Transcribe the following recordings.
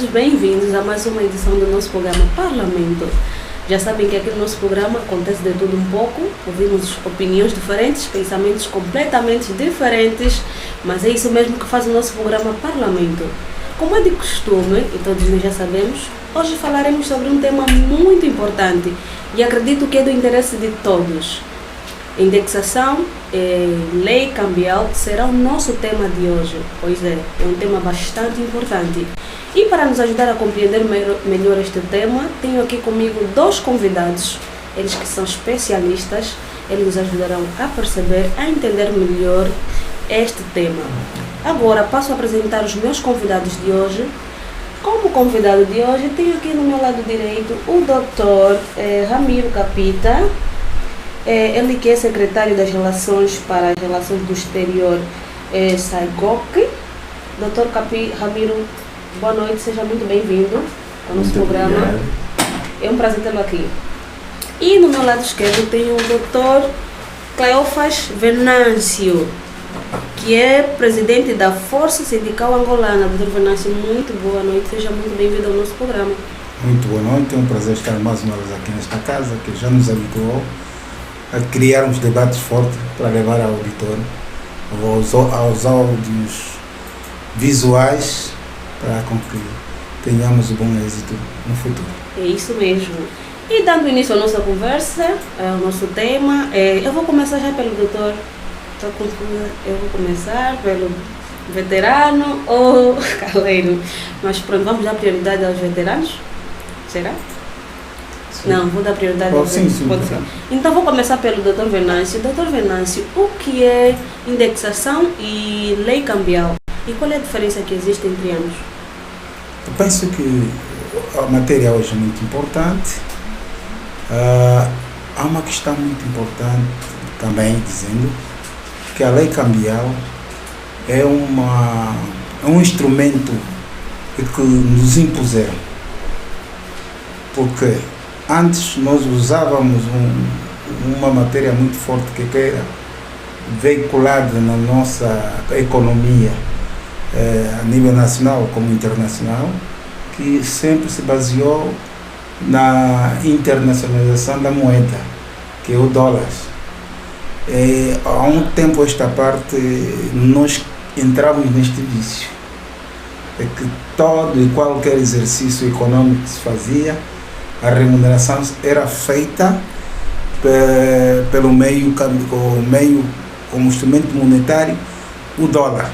Bem-vindos a mais uma edição do nosso programa Parlamento. Já sabem que aqui no nosso programa acontece de tudo um pouco, ouvimos opiniões diferentes, pensamentos completamente diferentes, mas é isso mesmo que faz o nosso programa Parlamento. Como é de costume, e todos nós já sabemos, hoje falaremos sobre um tema muito importante e acredito que é do interesse de todos. Indexação e lei cambial será o nosso tema de hoje, pois é um tema bastante importante. E para nos ajudar a compreender melhor este tema, tenho aqui comigo dois convidados, eles que são especialistas, eles nos ajudarão a perceber, a entender melhor este tema. Agora passo a apresentar os meus convidados de hoje. Como convidado de hoje, tenho aqui no meu lado direito o Dr. Ramiro Capita, ele que é secretário das Relações para as Relações do Exterior, SAIGOC. Dr. Ramiro, boa noite, seja muito bem-vindo ao nosso programa. Obrigado. É um prazer tê-lo aqui. E no meu lado esquerdo tenho o Dr. Cleófas Venâncio, que é presidente da Força Sindical Angolana. Dr. Venâncio, muito boa noite, seja muito bem-vindo ao nosso programa. Muito boa noite, é um prazer estar mais uma vez aqui nesta casa, que já nos habituou a criar uns debates fortes para levar ao auditório, aos áudios visuais, para com que tenhamos um bom êxito no futuro. É isso mesmo. E dando início à nossa conversa, ao nosso tema, eu vou começar já pelo doutor. Eu vou começar pelo veterano ou caleiro. Mas pronto, vamos dar prioridade aos veteranos? Será? Sim. Não, vou dar prioridade aos veteranos. Sim. Então vou começar pelo Dr. Venâncio. Dr. Venâncio, o que é indexação e lei cambial? E qual é a diferença que existe entre ambos? Eu penso que a matéria hoje é muito importante. Há uma questão muito importante também, dizendo que a lei cambial é um instrumento que nos impuseram. Porque antes nós usávamos uma matéria muito forte que era veiculada na nossa economia, a nível nacional como internacional, que sempre se baseou na internacionalização da moeda, que é o dólar. Há um tempo esta parte nós entramos neste vício, é que todo e qualquer exercício econômico que se fazia, a remuneração era feita pelo meio como instrumento monetário, o dólar.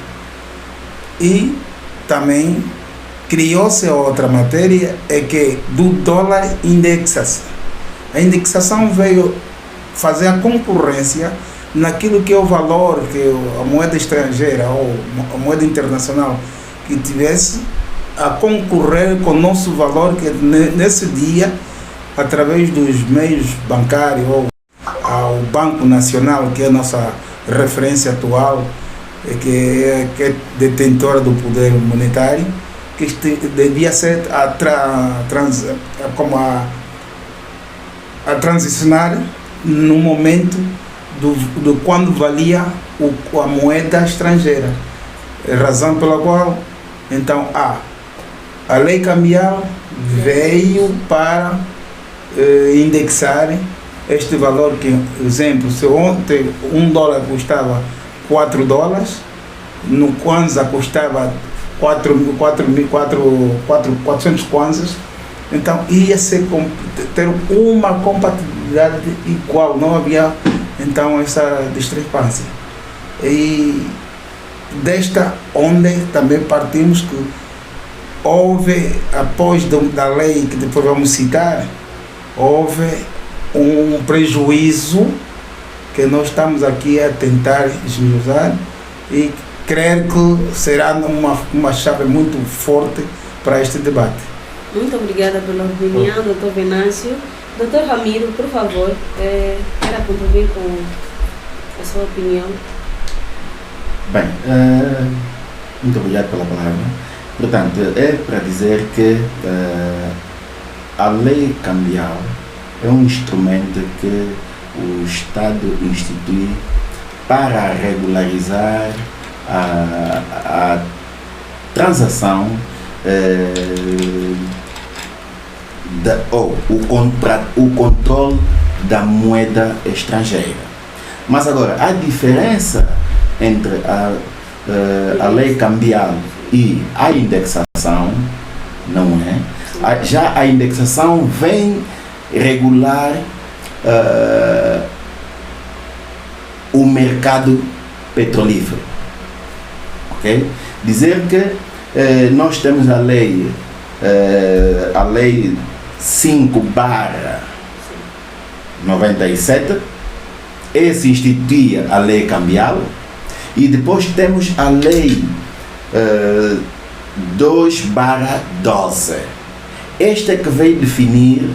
E também criou-se outra matéria, é que do dólar indexa-se. A indexação veio fazer a concorrência naquilo que é o valor que a moeda estrangeira ou a moeda internacional que tivesse a concorrer com o nosso valor, que nesse dia, através dos meios bancários ou ao Banco Nacional, que é a nossa referência atual, que é detentora do poder monetário, que devia ser a transicionar no momento do quando valia a moeda estrangeira. Razão pela qual, então, a lei cambial veio para indexar este valor que, exemplo, se ontem $1 custava $4, no Kwanza custava 400 kwanzas, então ia ter uma compatibilidade igual, não havia então essa discrepância. E desta onde também partimos que houve, após da lei que depois vamos citar, houve um prejuízo que nós estamos aqui a tentar esmiuçar e creio que será uma chave muito forte para este debate. Muito obrigada pela opinião, Dr. Venâncio. Dr. Ramiro, por favor, quer contribuir com a sua opinião? Bem, muito obrigado pela palavra. Portanto, é para dizer que a lei cambial é um instrumento que o Estado institui para regularizar a transação o controle da moeda estrangeira. Mas agora, a diferença entre a lei cambial e a indexação, não é? Já a indexação vem regular o mercado petrolífero, ok? Dizer que nós temos a lei 5/97, esse instituía a lei cambial, e depois temos a lei 2/12. Esta é que veio definir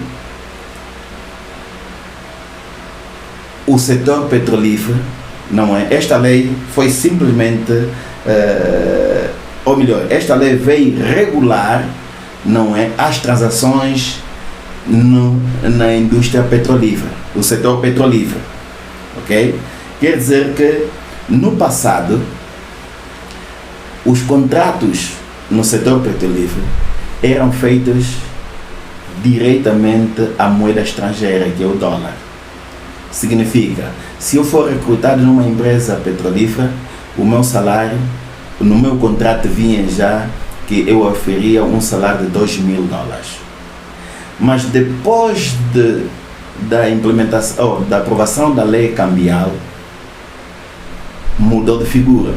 o setor petrolífero, não é? Esta lei foi simplesmente, ou melhor, esta lei veio regular, não é, as transações na indústria petrolífera, o setor petrolífero, ok? Quer dizer que no passado os contratos no setor petrolífero eram feitos diretamente à moeda estrangeira, que é o dólar. Significa, se eu for recrutado numa empresa petrolífera, o meu salário, no meu contrato vinha já que eu oferia um salário de $2.000. Mas depois da implementação, da aprovação da lei cambial, mudou de figura.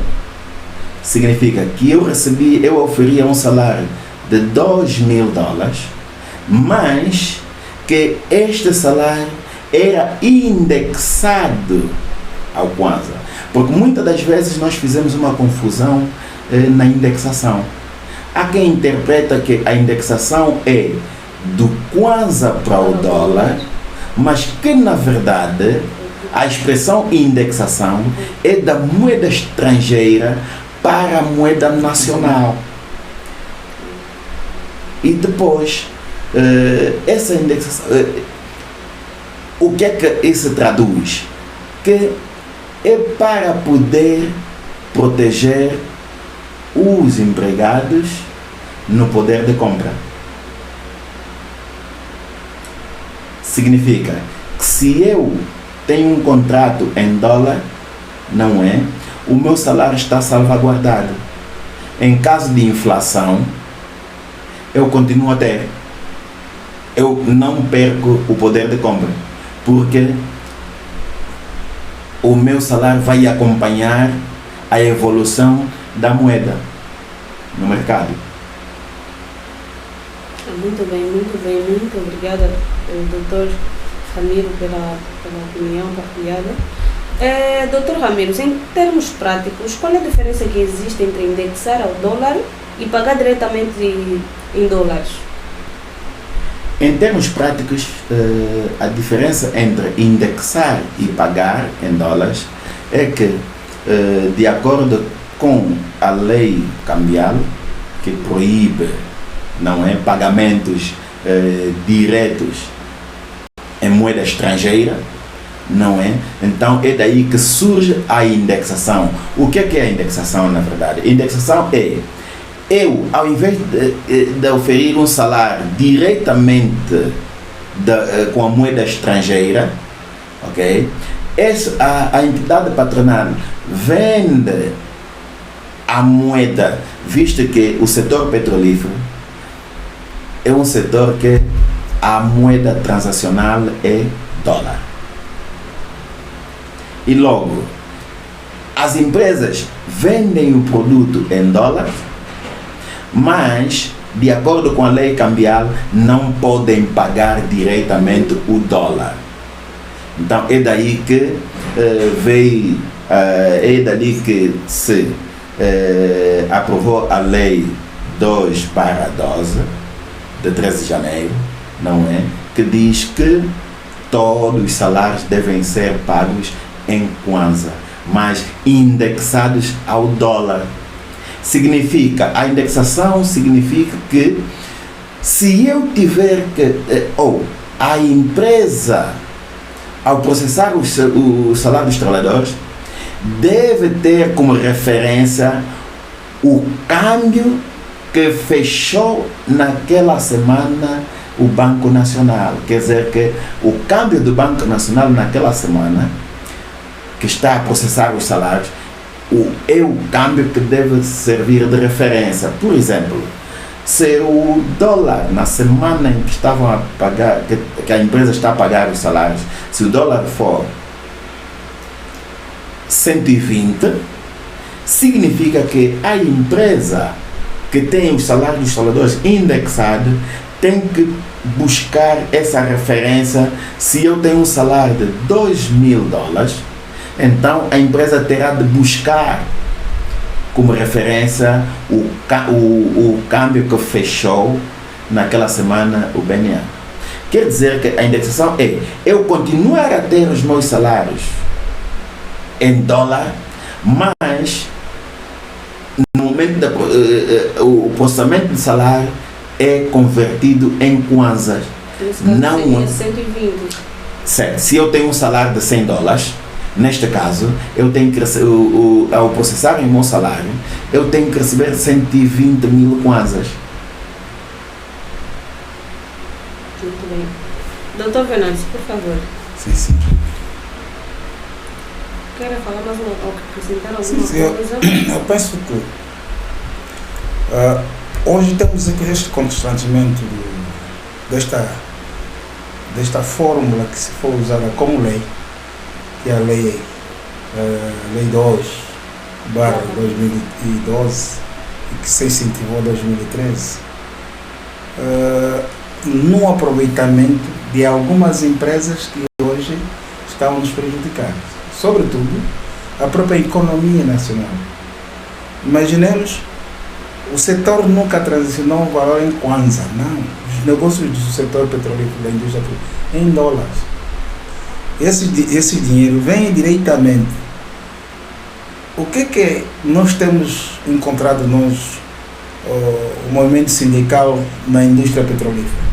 Significa que eu oferia um salário de $2.000, mas que este salário era indexado ao Kwanza. Porque muitas das vezes nós fizemos uma confusão na indexação. Há quem interpreta que a indexação é do Kwanza para o dólar, mas que na verdade a expressão indexação é da moeda estrangeira para a moeda nacional. E depois, essa indexação, o que é que isso traduz? Que é para poder proteger os empregados no poder de compra. Significa que se eu tenho um contrato em dólar, não é? O meu salário está salvaguardado. Em caso de inflação, eu continuo a ter. Eu não perco o poder de compra, porque o meu salário vai acompanhar a evolução da moeda no mercado. Muito bem, muito obrigada, Dr. Ramiro, pela opinião partilhada. Dr. Ramiro, em termos práticos, qual é a diferença que existe entre indexar ao dólar e pagar diretamente em dólares? Em termos práticos, a diferença entre indexar e pagar em dólares é que, de acordo com a lei cambial, que proíbe, não é, pagamentos diretos em moeda estrangeira, não é? Então é daí que surge a indexação. O que é a indexação, na verdade? Indexação é eu, ao invés de oferir um salário diretamente com a moeda estrangeira, ok? A entidade patronal vende a moeda, visto que o setor petrolífero é um setor que a moeda transacional é dólar. E logo, as empresas vendem o produto em dólar, mas, de acordo com a lei cambial, não podem pagar diretamente o dólar. Então é daí que é daí que se aprovou a lei 2/12 de 13 de janeiro, não é? Que diz que todos os salários devem ser pagos em Kwanza, mas indexados ao dólar. A indexação significa que se eu tiver que, ou a empresa, ao processar o salário dos trabalhadores, deve ter como referência o câmbio que fechou naquela semana o Banco Nacional. Quer dizer que o câmbio do Banco Nacional naquela semana, que está a processar os salários, é o câmbio que deve servir de referência. Por exemplo, se o dólar na semana em que estavam a pagar, que a empresa está a pagar os salários, se o dólar for 120, significa que a empresa que tem os salários dos trabalhadores indexados tem que buscar essa referência. Se eu tenho um salário de $2.000, então a empresa terá de buscar como referência o câmbio que fechou naquela semana o BNA. Quer dizer que a indexação é eu continuar a ter os meus salários em dólar, mas no momento o processamento de salário é convertido em kwanzas. Não é 120. Certo. Se eu tenho um salário de $100, neste caso, eu tenho que ao processar o meu salário, eu tenho que receber 120.000 kwanzas. Muito bem. Doutor Venâncio, por favor. Sim. Quer falar mais acrescentar alguma coisa? Eu penso que hoje temos aqui este constrangimento desta fórmula que se foi usada como lei, que é a lei 2/2012 e que se incentivou em 2013, no aproveitamento de algumas empresas que hoje estão nos prejudicar, sobretudo a própria economia nacional. Imaginemos, o setor nunca transicionou o valor em kwanza, não. Os negócios do setor petrolífero, da indústria em dólares. Esse dinheiro vem diretamente. O que nós temos encontrado o movimento sindical na indústria petrolífera?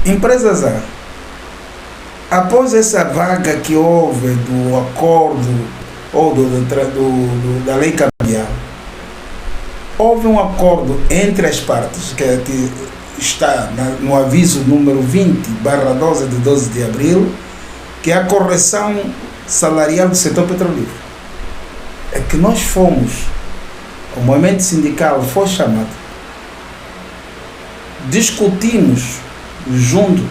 Empresas após essa vaga que houve do acordo ou da lei cambial, houve um acordo entre as partes, que está no aviso número 20/12 de 12 de abril, que é a correção salarial do setor petrolífero. É que nós o movimento sindical foi chamado, discutimos junto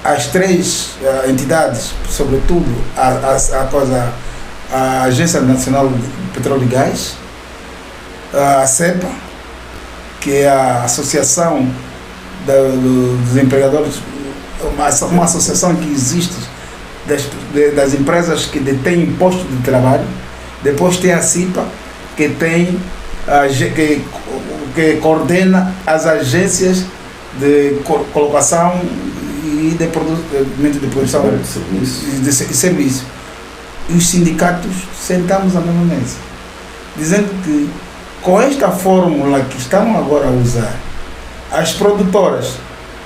às três entidades, sobretudo a Agência Nacional de Petróleo e Gás, a CEPA, que é a Associação dos Empregadores, uma associação que existe das empresas que detêm imposto de trabalho. Depois tem a CIPA, que coordena as agências de colocação e de produção de serviço. E os sindicatos sentamos na mesma mesa, dizendo que com esta fórmula que estão agora a usar, as produtoras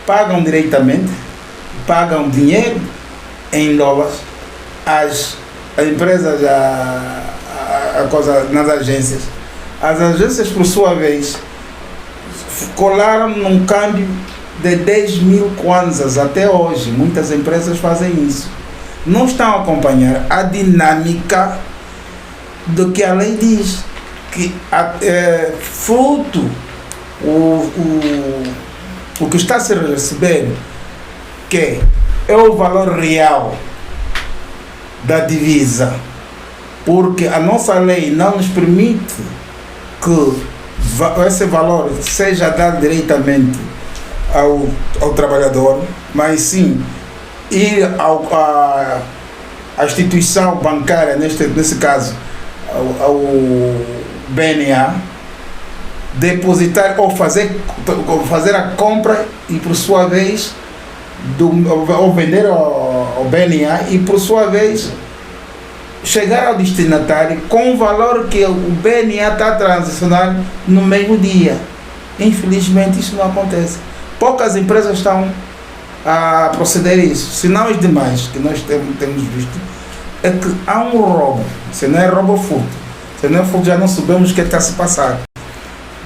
pagam diretamente, pagam dinheiro em dólares, as empresas nas agências. As agências, por sua vez, colaram num câmbio de 10.000 kwanzas até hoje. Muitas empresas fazem isso. Não estão a acompanhar a dinâmica do que a lei diz, que fruto o que está a se receber, que é o valor real da divisa, porque a nossa lei não nos permite que esse valor seja dado diretamente ao trabalhador, mas sim ir à instituição bancária, nesse caso ao BNA, depositar ou fazer a compra e, por sua vez, ou vender ao BNA e, por sua vez, chegar ao destinatário com o valor que o BNA está a transacionar no mesmo dia. Infelizmente, isso não acontece. Poucas empresas estão a proceder a isso. Sinais demais que nós temos visto é que há um roubo. Se não é roubo, furto. Se não é furto, já não sabemos o que está a se passar.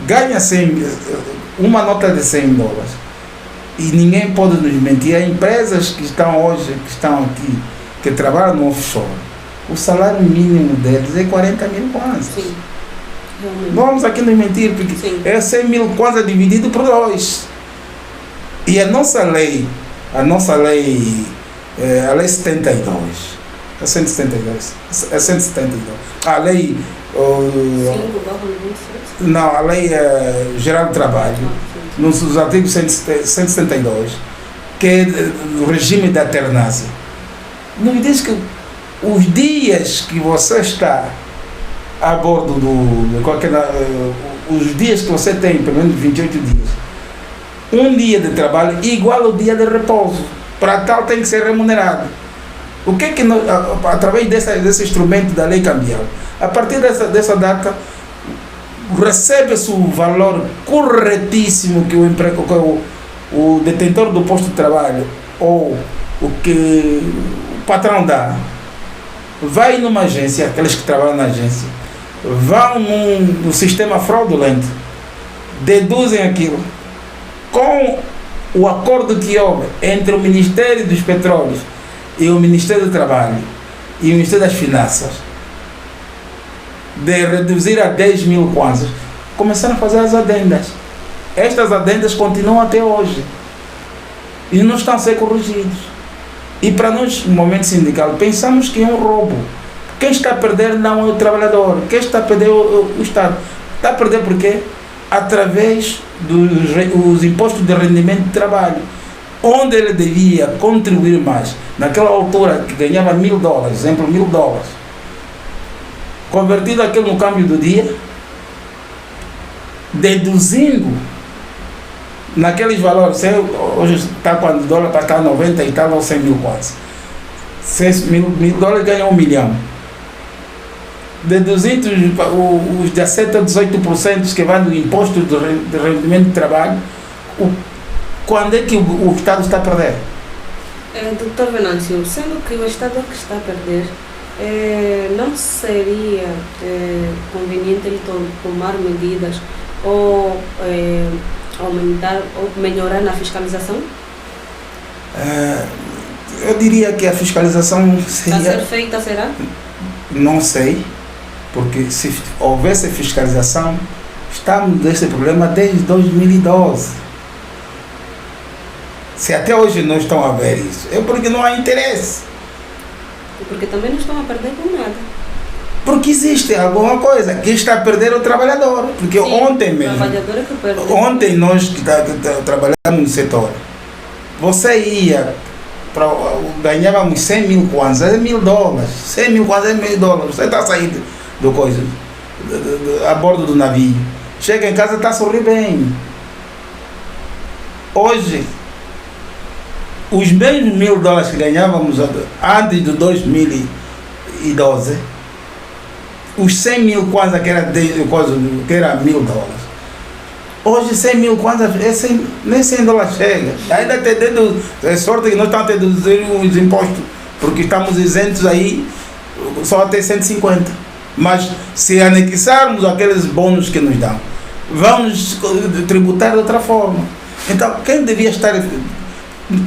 ganha 100, uma nota de $100. E ninguém pode nos mentir. Há empresas que estão hoje, que estão aqui, que trabalham no offshore, o salário mínimo deles é 40 mil kwanzas. Sim. Realmente. Não vamos aqui nos mentir, porque Sim. é 100 mil kwanzas dividido por 2. E a nossa lei, a lei 72, é 172, é 172. A lei, 5/97. não, a lei geral do trabalho, nos artigos 172, que é do regime da alternância, nos diz que os dias que você está a bordo os dias que você tem, pelo menos 28 dias, um dia de trabalho igual ao dia de repouso. Para tal tem que ser remunerado. O que é que nós, através desse instrumento da lei cambial, a partir dessa data, recebe-se o valor corretíssimo que o detentor do posto de trabalho ou o que o patrão dá. Vai numa agência, aqueles que trabalham na agência, vão no sistema fraudulento, deduzem aquilo com o acordo que houve entre o Ministério dos Petróleos e o Ministério do Trabalho e o Ministério das Finanças de reduzir a 10 mil kwanzas, começaram a fazer as adendas. Estas adendas continuam até hoje e não estão a ser corrigidos. E para nós, no momento sindical, pensamos que é um roubo. Quem está a perder não é o trabalhador, quem está a perder é o Estado. Está a perder por quê? Através dos impostos de rendimento de trabalho, onde ele devia contribuir mais. Naquela altura que ganhava $1.000, exemplo, $1.000, convertido aquilo no câmbio do dia, deduzindo naqueles valores, hoje está quando o dólar está cá 90 e tal, ou 100 mil quase. $1.000 ganha $1 milhão. Deduzindo os 17 a 18% que vai do imposto de rendimento de trabalho, quando é que o Estado está a perder? Dr. Venâncio, sendo que o Estado é que está a perder, não seria conveniente ele tomar medidas ou aumentar ou melhorar na fiscalização? Eu diria que a fiscalização seria... Está a ser feita, será? Não sei, porque se houvesse fiscalização, estamos nesse problema desde 2012. Se até hoje não estão a ver isso, é porque não há interesse. Porque também não estão a perder com nada. Porque existe alguma coisa. Quem está a perder é o trabalhador. Porque sim, ontem mesmo, que perde. Ontem nós que trabalhamos no setor, você ia, ganhávamos 100 mil kwanzas, é $1.000. 100 mil kwanzas é $1.000. Você está saindo do coisa, a bordo do navio. Chega em casa e está a sorrir bem. Hoje, os mesmos $1.000 que ganhávamos antes de 2012, os 100 mil kwanzas que era $1.000. Hoje 100 mil kwanzas, nem $100 chega. Ainda tem é sorte que nós estamos a deduzir os impostos, porque estamos isentos aí só até 150. Mas se anexarmos aqueles bônus que nos dão, vamos tributar de outra forma. Então quem devia estar...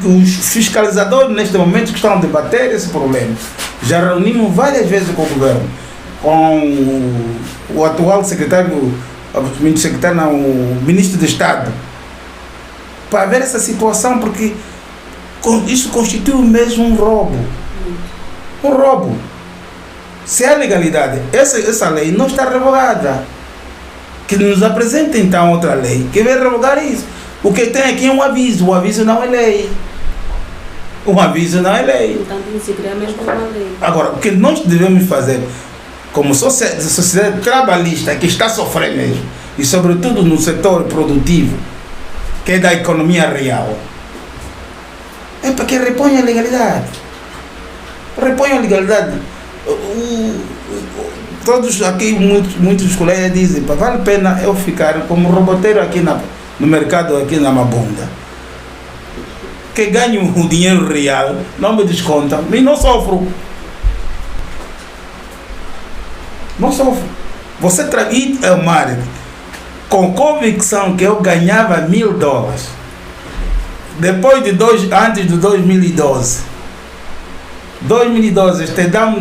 Os fiscalizadores neste momento que estão a debater esse problema. Já reunimos várias vezes com o governo, com o atual o ministro de Estado, para ver essa situação, porque isso constitui mesmo um roubo. Um roubo. Se há legalidade, essa lei não está revogada. Que nos apresente então outra lei que vai revogar isso. O que tem aqui é um aviso. O aviso não é lei. Um aviso não é lei. Então tem que se criar mesmo uma lei. Agora, o que nós devemos fazer como sociedade trabalhista que está a sofrer mesmo, e sobretudo no setor produtivo, que é da economia real, é para que reponha a legalidade. Reponha a legalidade. Todos aqui, muitos colegas dizem, vale a pena eu ficar como roboteiro aqui no mercado, aqui na Mabunda, que ganho o dinheiro real, não me descontam, e não sofro. Não sofro. Você é o mar, com convicção que eu ganhava $1000. Depois de antes de 2012, 2012 te dão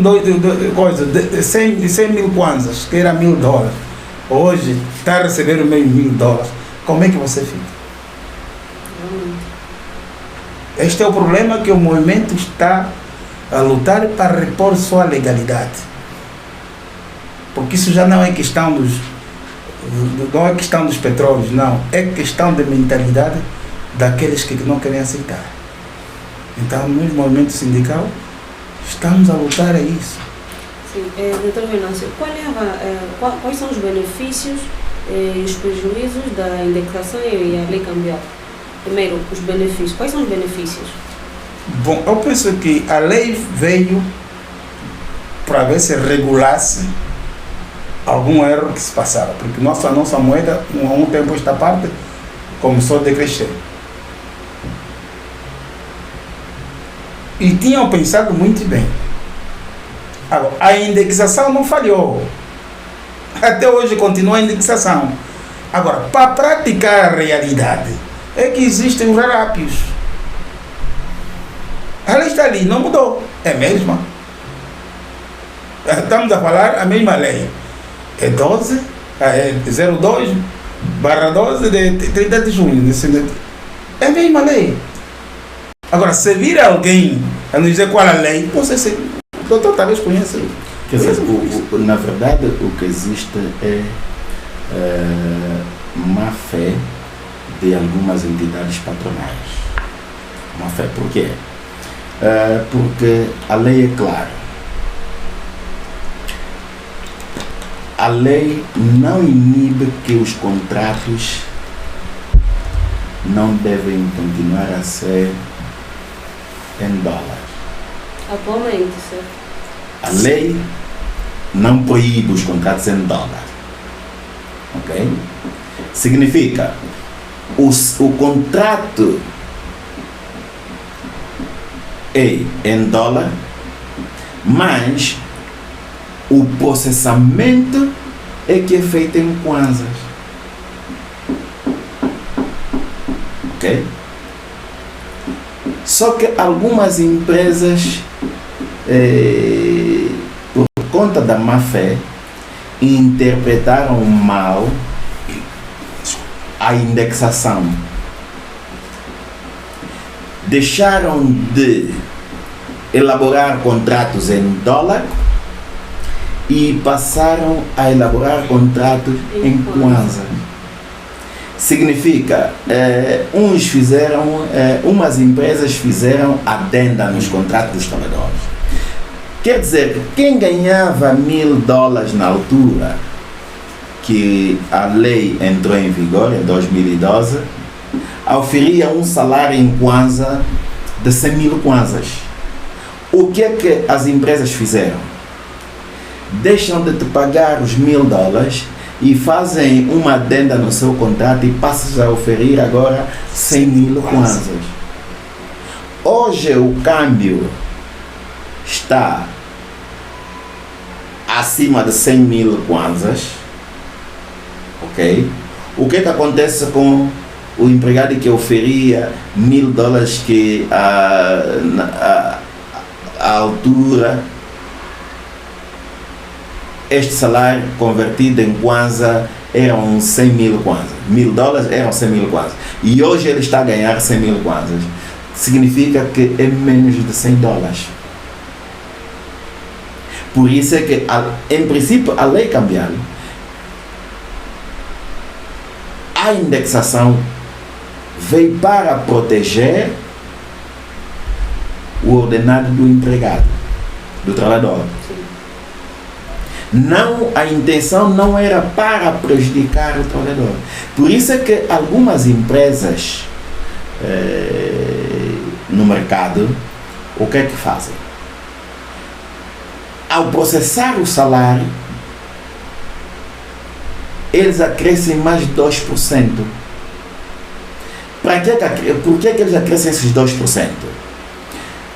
100 mil kwanzas, que era $1000. Hoje está a receber o mesmo $1000. Como é que você fica? Este é o problema que o movimento está a lutar para repor sua legalidade. Porque isso já não é questão dos petróleos, não. É questão de mentalidade daqueles que não querem aceitar. Então, no movimento sindical, estamos a lutar a isso. Sim, doutor Venâncio, quais são os benefícios e os prejuízos da indexação e a lei cambial? Primeiro, os benefícios. Quais são os benefícios? Bom, eu penso que a lei veio para ver se regulasse algum erro que se passava, porque nossa moeda, há um tempo esta parte, começou a decrescer. E tinham pensado muito bem. Agora, a indexação não falhou. Até hoje continua a indexação. Agora, para praticar a realidade, é que existem os relápios. A lei está ali, não mudou. É a mesma. Estamos a falar a mesma lei. É 02/12 de 30 de junho. É a mesma lei. Agora, se vir alguém a nos dizer qual é a lei, você, o doutor talvez conheça. Quer dizer, na verdade, o que existe é má fé de algumas entidades patronais. Má fé, por quê? Porque a lei é clara. A lei não inibe que os contratos não devem continuar a ser em dólares. Atualmente, certo? A lei não proíbe os contratos em dólares. Ok? Significa, o contrato é em dólar, mas o processamento é que é feito em kwanzas. Ok? Só que algumas empresas, por conta da má fé, interpretaram mal a indexação. Deixaram de elaborar contratos em dólar e passaram a elaborar contratos em kwanza. Significa, umas empresas fizeram adenda nos contratos dos trabalhadores. Quer dizer, quem ganhava $1000 na altura que a lei entrou em vigor, em 2012, oferia um salário em kwanza de 100 mil kwanzas. O que é que as empresas fizeram? Deixam de te pagar os $1000 e fazem uma adenda no seu contrato e passam a oferir agora 100 mil kwanzas. Hoje o câmbio está acima de 100 mil kwanzas. Ok? O que acontece com o empregado que oferia $1000 que a altura, este salário convertido em kwanza eram 100 mil kwanzas. $1000 eram 100 mil kwanzas. E hoje ele está a ganhar 100 mil kwanzas. Significa que é menos de $100. Por isso é que, em princípio, a lei cambial, a indexação veio para proteger o ordenado do empregado, do trabalhador. Não, a intenção não era para prejudicar o trabalhador. Por isso é que algumas empresas no mercado, o que é que fazem? Ao processar o salário, eles acrescem mais 2%. Por que eles acrescem esses 2%?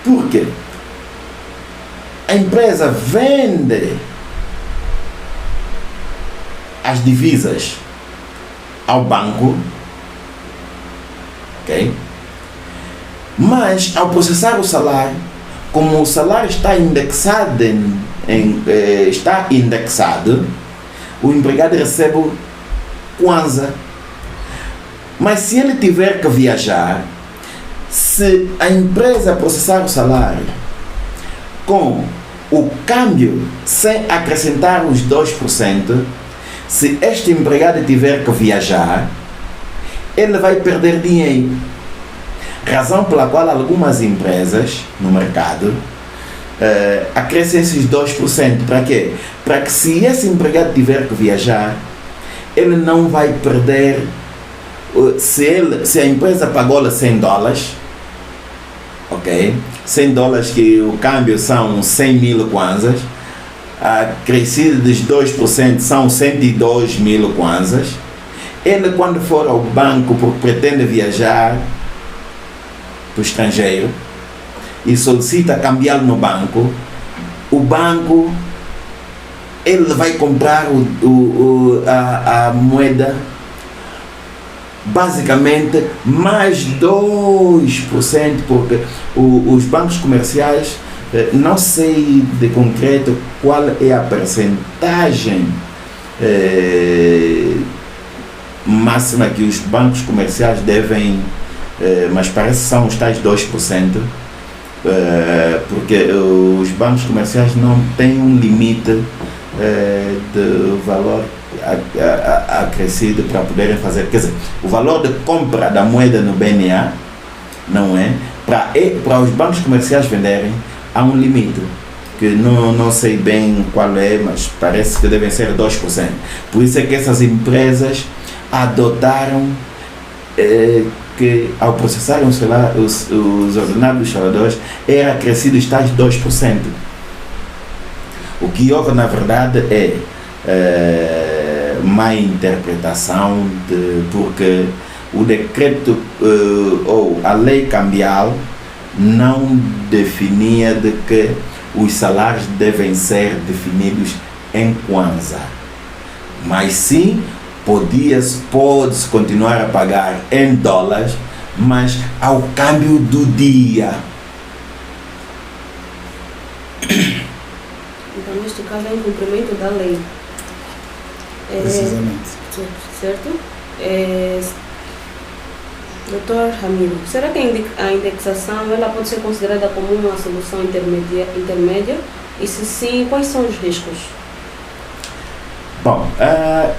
Porque a empresa vende as divisas ao banco, ok? Mas ao processar o salário, como o salário está indexado, o empregado recebe o Kwanza. Mas se ele tiver que viajar, se a empresa processar o salário com o câmbio sem acrescentar os 2%, se este empregado tiver que viajar, ele vai perder dinheiro. Razão pela qual algumas empresas no mercado acrescem esses 2%. Para quê? Para que se esse empregado tiver que viajar, ele não vai perder. Se a empresa pagou-lhe $100, ok? $100 que o câmbio são 100 mil kwanzas, acrescido dos 2% são 102 mil kwanzas. Ele, quando for ao banco porque pretende viajar para o estrangeiro e solicita cambiá-lo no banco, o banco ele vai comprar a moeda basicamente mais 2%, porque os bancos comerciais, não sei de concreto qual é a percentagem máxima que os bancos comerciais devem, mas parece que são os tais 2%, porque os bancos comerciais não têm um limite de valor acrescido para poderem fazer, quer dizer, o valor de compra da moeda no BNA, não é? Para os bancos comerciais venderem, há um limite, que não sei bem qual é, mas parece que devem ser 2%. Por isso é que essas empresas adotaram que ao processarem os ordenados dos trabalhadores, era acrescido os tais 2%. O que houve, na verdade, má interpretação, porque o decreto ou a lei cambial não definia de que os salários devem ser definidos em Kwanza, mas sim pode-se continuar a pagar em dólares, mas ao câmbio do dia. Então, neste caso, é um cumprimento da lei. Precisamente. Certo? Doutor Ramiro, será que a indexação ela pode ser considerada como uma solução intermédia? E se sim, quais são os riscos? Bom,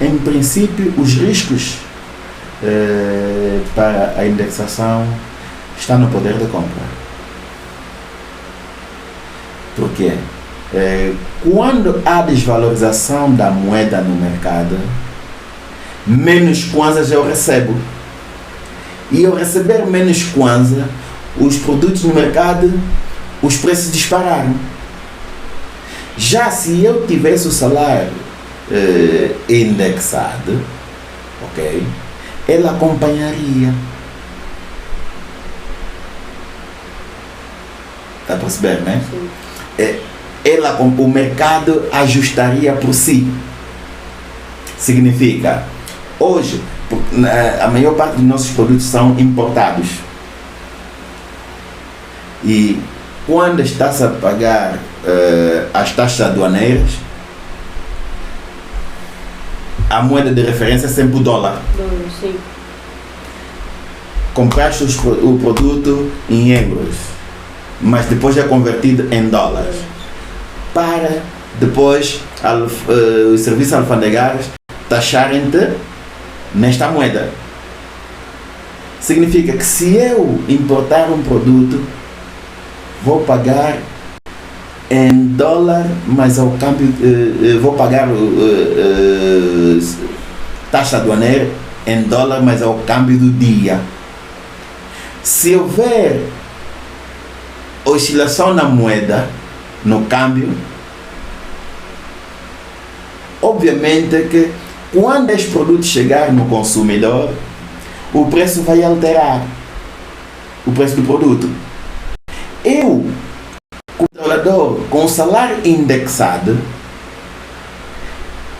em princípio, os riscos para a indexação estão no poder de compra. Por quê? Quando há desvalorização da moeda no mercado, menos kwanzas eu recebo. E ao receber menos kwanza, os produtos no mercado, os preços dispararam. Já se eu tivesse o salário indexado, ok, ele acompanharia. Está a perceber, né? Sim. O mercado ajustaria por si. Significa, hoje, a maior parte dos nossos produtos são importados. E quando está-se a pagar as taxas aduaneiras, a moeda de referência é sempre o dólar. Sim. Compraste o produto em euros, mas depois é convertido em dólares. Para depois os serviços alfandegários taxarem-te nesta moeda. Significa que se eu importar um produto, vou pagar em dólar, mas ao câmbio vou pagar taxa aduaneira em dólar, mas ao câmbio do dia. Se houver oscilação na moeda, no câmbio, obviamente que quando este produto chegar no consumidor, o preço vai alterar, o preço do produto. Eu, como trabalhador com o salário indexado,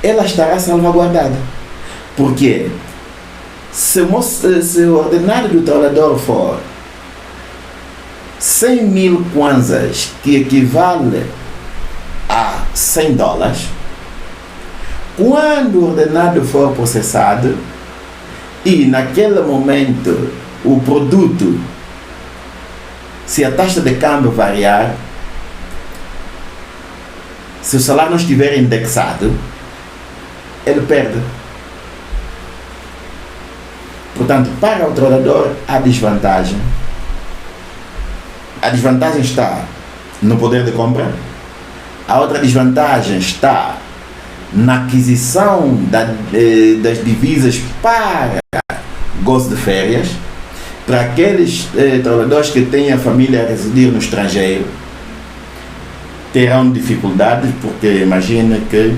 ela estará salvaguardada. Por quê? Se o ordenado do trabalhador for 100 mil kwanzas, que equivale a $100, quando o ordenado for processado e naquele momento o produto, se a taxa de câmbio variar, se o salário não estiver indexado, ele perde. Portanto, para o trabalhador há desvantagem. A desvantagem está no poder de compra. A outra desvantagem está na aquisição das divisas para gozo de férias, para aqueles trabalhadores que têm a família a residir no estrangeiro, terão dificuldades, porque imagina que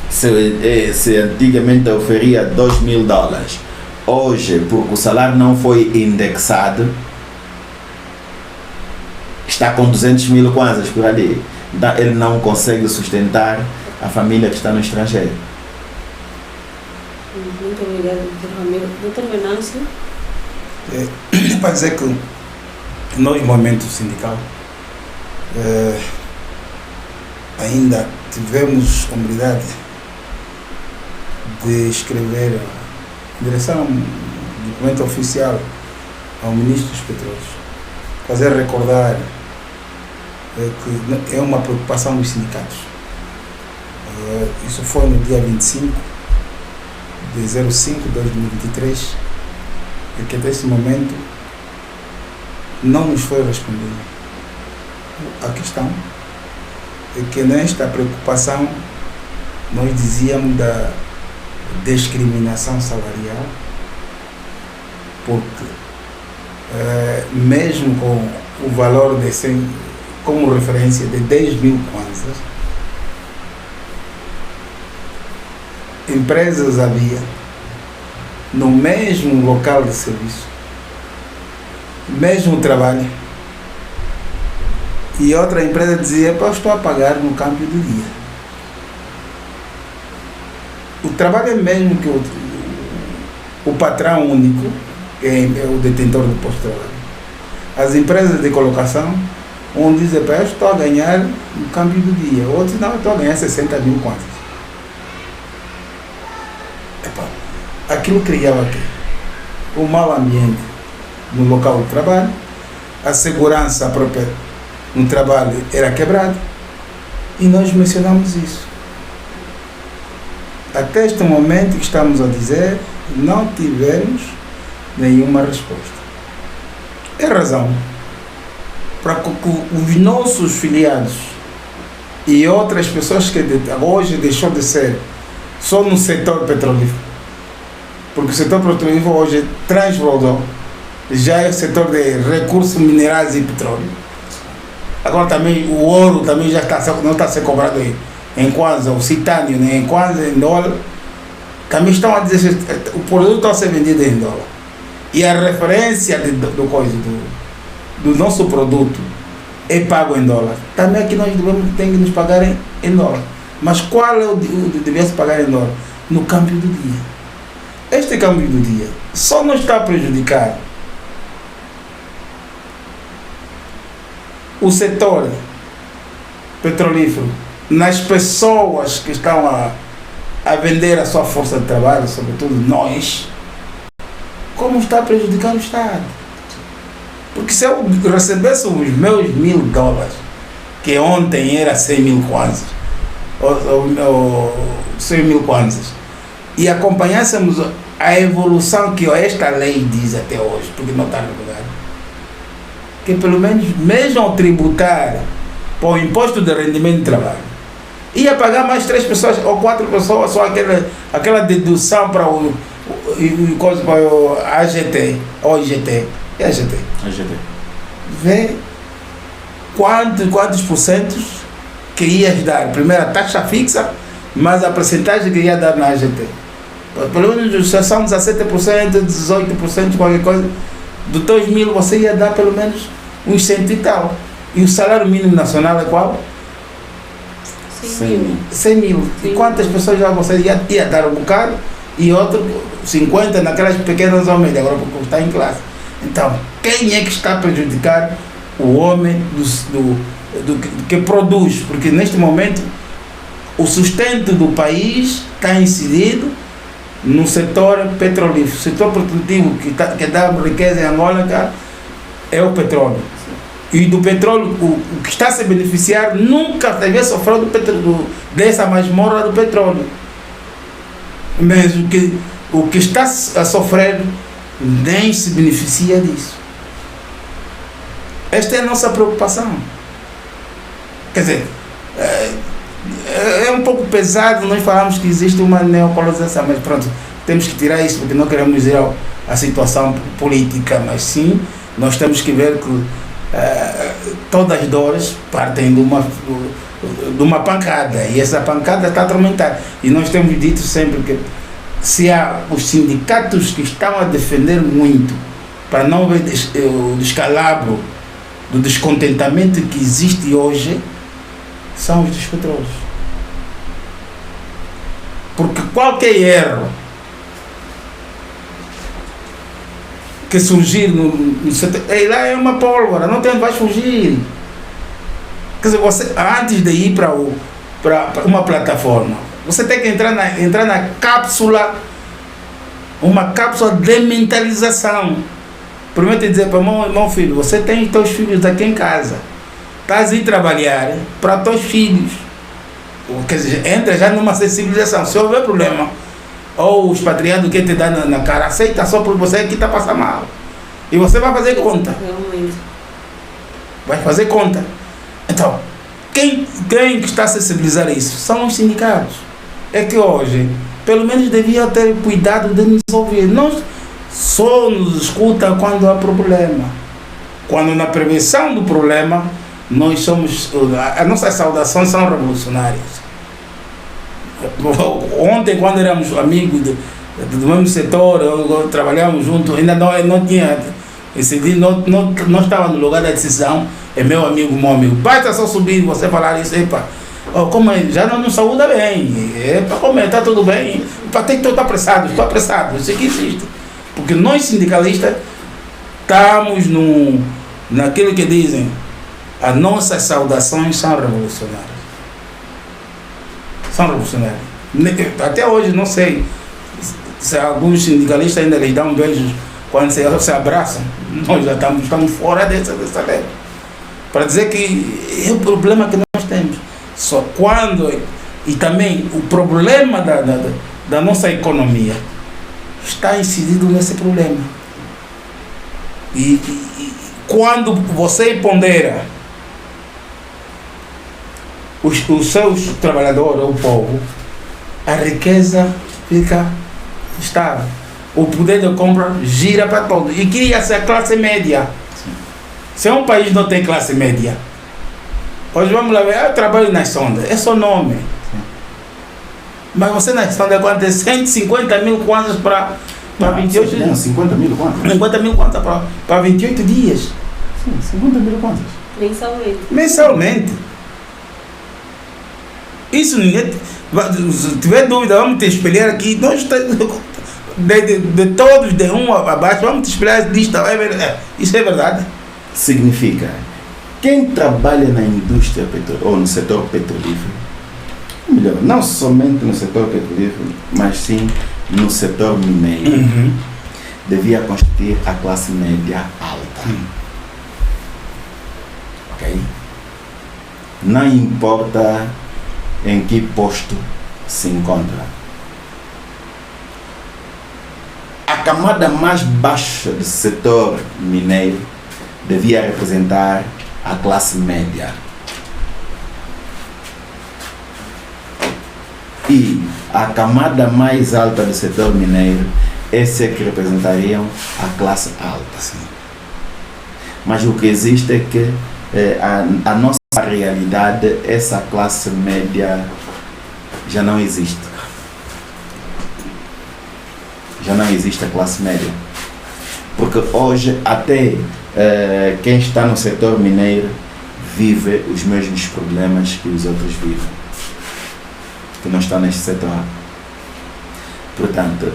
se antigamente oferia $2.000, hoje, porque o salário não foi indexado, está com 200 mil kwanzas por ali. Então, ele não consegue sustentar a família que está no estrangeiro. Muito obrigada, Dr. Ramiro. Dr. Venâncio? Para dizer que nós, movimento sindical, ainda tivemos a humildade de escrever em direção a um documento oficial ao Ministro dos Petróleos, fazer recordar que é uma preocupação dos sindicatos. Isso foi no dia 25 de 05 de 2023, e que até esse momento não nos foi respondido. A questão é que nesta preocupação nós dizíamos da discriminação salarial, porque mesmo com o valor de 100, como referência de 10 mil kwanzas, empresas havia no mesmo local de serviço, mesmo trabalho, e outra empresa dizia: eu estou a pagar no câmbio do dia. O trabalho é mesmo que o patrão único é o detentor do posto de trabalho. As empresas de colocação, um diz: eu estou a ganhar no câmbio do dia, outros não, eu estou a ganhar 60 mil kwanzas. Aquilo criava aqui o mau ambiente no local de trabalho, a segurança própria no trabalho era quebrada, e nós mencionamos isso. Até este momento que estamos a dizer, não tivemos nenhuma resposta. É razão para que os nossos filiados e outras pessoas que hoje deixou de ser só no setor petrolífero, porque o setor petrolífero hoje transbordou, já é o setor de recursos minerais e petróleo. Agora também o ouro também já não está a ser cobrado em kwanza, o titânio, né, em kwanza, em dólar. Também estão a dizer que o produto está a ser vendido em dólar. E a referência do nosso produto é pago em dólar. Também aqui nós tem que nos pagar em dólar. Mas qual é o devia se pagar em dólar? No câmbio do dia. Este câmbio do dia só não está a prejudicar o setor petrolífero nas pessoas que estão a vender a sua força de trabalho, sobretudo nós, como está a prejudicar o Estado. Porque se eu recebesse os meus $1.000, que ontem era 100 mil kwanzas, ou 100 mil kwanzas, e acompanhássemos a evolução que esta lei diz até hoje, porque não está regulado, que pelo menos, mesmo ao tributar para o imposto de rendimento de trabalho, ia pagar mais 3 pessoas ou 4 pessoas, só aquela dedução para o AGT, ou IGT, é AGT. Vê quantos porcentos que ias dar, primeiro a taxa fixa, mas a porcentagem que ia dar na AGT. Pelo menos já são 17%, 18%, qualquer coisa. Do 2 mil você ia dar pelo menos uns 100 e tal. E o salário mínimo nacional é qual? 100 mil. 100 mil. E quantas pessoas já você ia dar um bocado e outro 50 naquelas pequenas homens, agora porque está em classe. Então, quem é que está a prejudicar o homem que produz? Porque neste momento o sustento do país está incidido no setor petrolífero. O setor produtivo que dá riqueza em Angola, cara, é o petróleo. E do petróleo, o que está a se beneficiar nunca deve sofrer dessa masmorra do petróleo. Mas o que está a sofrer nem se beneficia disso. Esta é a nossa preocupação. Quer dizer, é um pouco pesado nós falarmos que existe uma neocolonização, mas pronto, temos que tirar isso porque não queremos ir à situação política, mas sim, nós temos que ver que todas as dores partem de uma pancada, e essa pancada está atormentada. E nós temos dito sempre que se há os sindicatos que estão a defender muito para não ver o descalabro do descontentamento que existe hoje, são os dos petróleos. Porque qualquer erro que surgir no setor, lá é uma pólvora, não tem onde vai fugir. Quer dizer, você, antes de ir para uma plataforma, você tem que entrar na cápsula, uma cápsula de mentalização. Primeiro tem que dizer para meu filho, você tem teus filhos aqui em casa, estás a ir trabalhar para teus filhos. Quer dizer, entra já numa sensibilização. Se houver problema, ou os patriados que te dão na cara, aceita só porque você que está passando mal. E você vai fazer conta. Vai fazer conta. Então, quem está a sensibilizar isso? São os sindicatos. É que hoje, pelo menos devia ter cuidado de nos ouvir. Nós só nos escuta quando há problema. Quando na prevenção do problema, nós somos, as nossas saudações são revolucionárias. Ontem, quando éramos amigos do mesmo setor, trabalhávamos juntos, ainda não tinha decidido, não estava no lugar da decisão. É meu amigo, basta só subir e você falar isso, epa, como já não nos saúda bem, para comer, está tudo bem, tem que estar apressado, estou apressado, isso aqui existe. Porque nós sindicalistas estamos naquilo que dizem, as nossas saudações são revolucionárias. São revolucionárias. Até hoje não sei se alguns sindicalistas ainda lhes dão beijos quando se abraçam. Nós já estamos fora dessa lei. Para dizer que é o problema que nós temos. Só quando... E também o problema da nossa economia está incidido nesse problema. E quando você pondera os seus trabalhadores, o povo, a riqueza fica estável. O poder de compra gira para todos. E cria-se a classe média. Se um país não tem classe média, hoje vamos lá ver, eu trabalho nas sondas, é só nome. Mas você nas sondas quanto é 150 mil kwanzas para 28 dias. 50 mil kwanzas. 50 mil kwanzas para 28 dias. Sim, 50 mil kwanzas. Mensalmente. Isso ninguém. Se tiver dúvida, vamos te espelhar aqui. Nós de todos, de um abaixo, vamos te espelhar a lista. Isso é verdade. Significa, quem trabalha na indústria ou no setor petrolífero, melhor, não somente no setor petrolífero, mas sim no setor mineiro, devia constituir a classe média alta. Ok? Não importa em que posto se encontra. A camada mais baixa do setor mineiro devia representar a classe média. E a camada mais alta do setor mineiro, esse é que representariam a classe alta. Sim. Mas o que existe é que a nossa realidade, essa classe média já não existe. Já não existe a classe média. Porque hoje até quem está no setor mineiro vive os mesmos problemas que os outros vivem, que não estão neste setor. Portanto,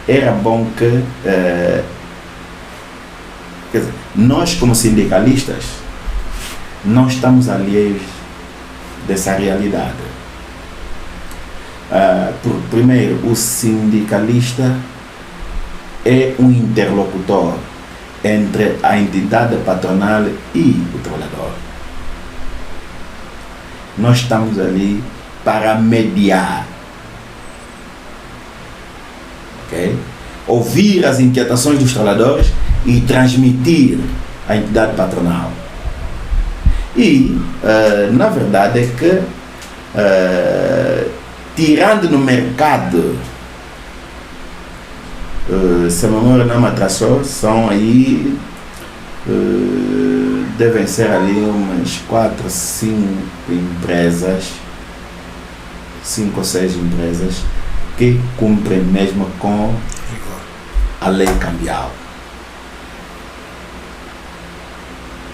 era bom que, quer dizer, nós como sindicalistas não estamos alheios dessa realidade. Primeiro, o sindicalista é um interlocutor entre a entidade patronal e o trabalhador. Nós estamos ali para mediar, okay? Ouvir as inquietações dos trabalhadores e transmitir à entidade patronal. E, na verdade, é que, tirando no mercado, se a memória não me atrasou, são aí, devem ser ali umas 4, 5 empresas, 5 ou 6 empresas que cumprem mesmo com a lei cambial.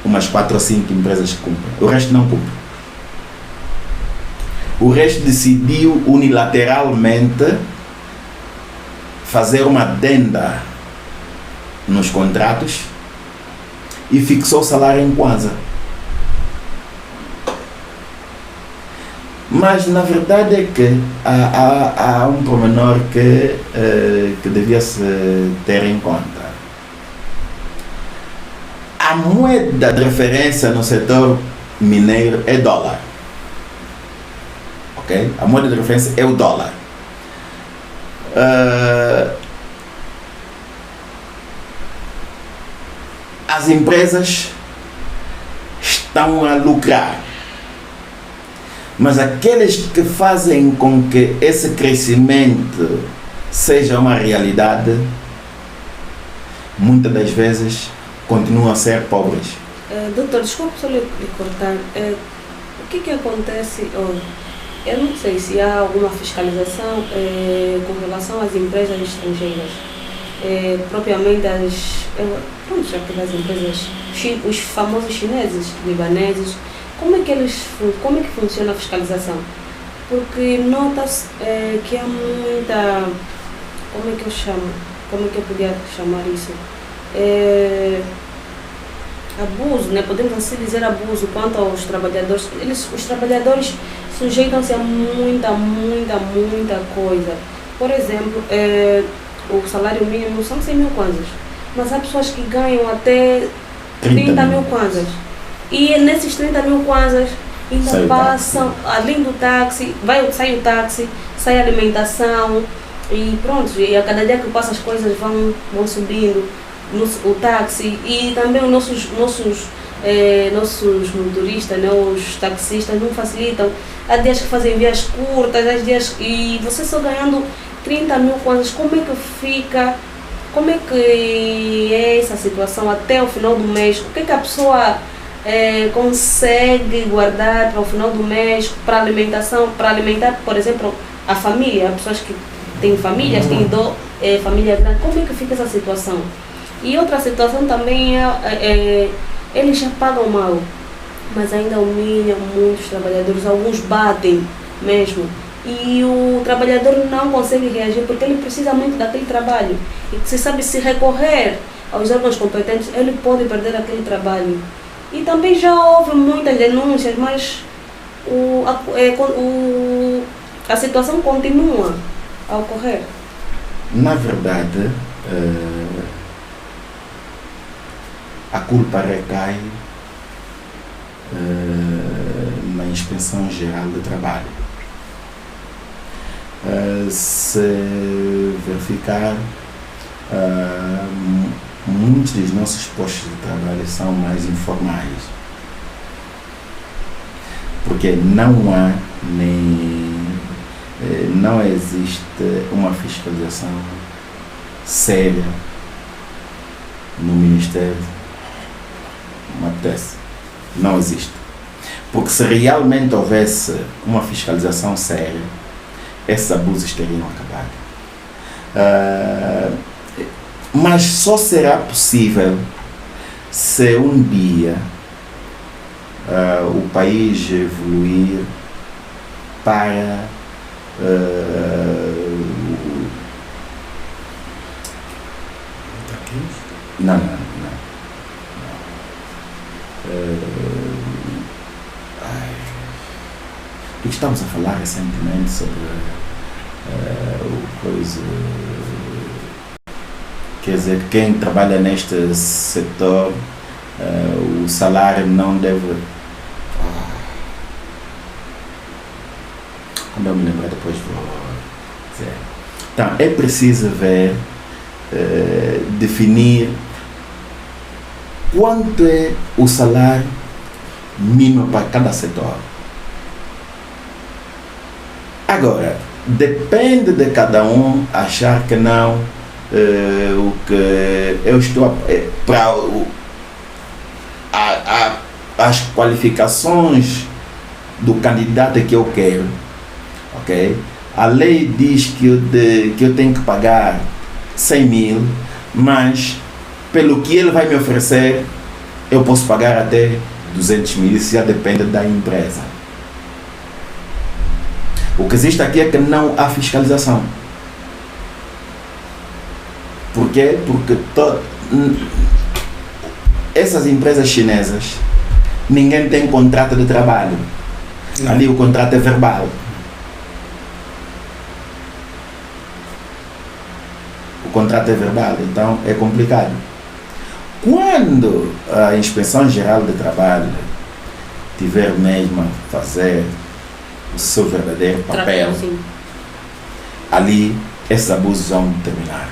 Umas 4 ou 5 empresas que cumprem, o resto não cumpre. O resto decidiu unilateralmente fazer uma adenda nos contratos e fixou o salário em Kwanza. Mas na verdade é que há um pormenor que devia se ter em conta. A moeda de referência no setor mineiro é dólar. Okay? A moeda de referência é o dólar. As empresas estão a lucrar, mas aqueles que fazem com que esse crescimento seja uma realidade, muitas das vezes continuam a ser pobres. Doutor, desculpe só lhe cortar. O que acontece hoje? Eu não sei se há alguma fiscalização com relação às empresas estrangeiras, propriamente aquelas empresas, os famosos chineses, libaneses. Como é que funciona a fiscalização? Porque nota-se que há muita, como é que eu podia chamar isso? Abuso, né? Podemos assim dizer abuso quanto aos trabalhadores. Os trabalhadores sujeitam-se a muita coisa. Por exemplo, o salário mínimo são 100 mil kwanzas, mas há pessoas que ganham até 30 mil kwanzas. E nesses 30 mil kwanzas ainda passam, além do táxi, sai o táxi, sai a alimentação e pronto. E a cada dia que passa as coisas vão subindo, o táxi e também os nossos motoristas, né, os taxistas não facilitam. Há dias que fazem vias curtas, há dias, e você só ganhando 30 mil kwanzas, como é que fica? Como é que é essa situação até o final do mês? O que é que a pessoa consegue guardar para o final do mês, para alimentação, para alimentar, por exemplo, a família? Há pessoas que têm famílias, têm família grande. Como é que fica essa situação? E outra situação também eles já pagam mal, mas ainda humilham muitos trabalhadores, alguns batem mesmo. E o trabalhador não consegue reagir porque ele precisa muito daquele trabalho. E se sabe, se recorrer aos órgãos competentes, ele pode perder aquele trabalho. E também já houve muitas denúncias, mas a situação continua a ocorrer. Na verdade, a culpa recai na Inspeção Geral do Trabalho. Se verificar, muitos dos nossos postos de trabalho são mais informais, porque não existe uma fiscalização séria no Ministério. Não existe. Porque se realmente houvesse uma fiscalização séria, esses abusos teriam acabado. Mas só será possível se um dia o país evoluir para Não. O que estamos a falar recentemente sobre coisa. Quer dizer, quem trabalha neste setor, o salário não deve. Quando eu me lembrar, depois vou dizer. Então, é preciso ver, definir quanto é o salário mínimo para cada setor. Agora, depende de cada um achar que não, o que eu estou para as qualificações do candidato que eu quero, ok? A lei diz que eu tenho que pagar 100 mil, mas pelo que ele vai me oferecer, eu posso pagar até 200 mil, isso já depende da empresa. O que existe aqui é que não há fiscalização. Por quê? Porque essas empresas chinesas, ninguém tem contrato de trabalho. Não. Ali o contrato é verbal. O contrato é verbal, então é complicado. Quando a Inspeção Geral de Trabalho tiver mesmo a fazer o seu verdadeiro papel, ali esses abusos vão terminar.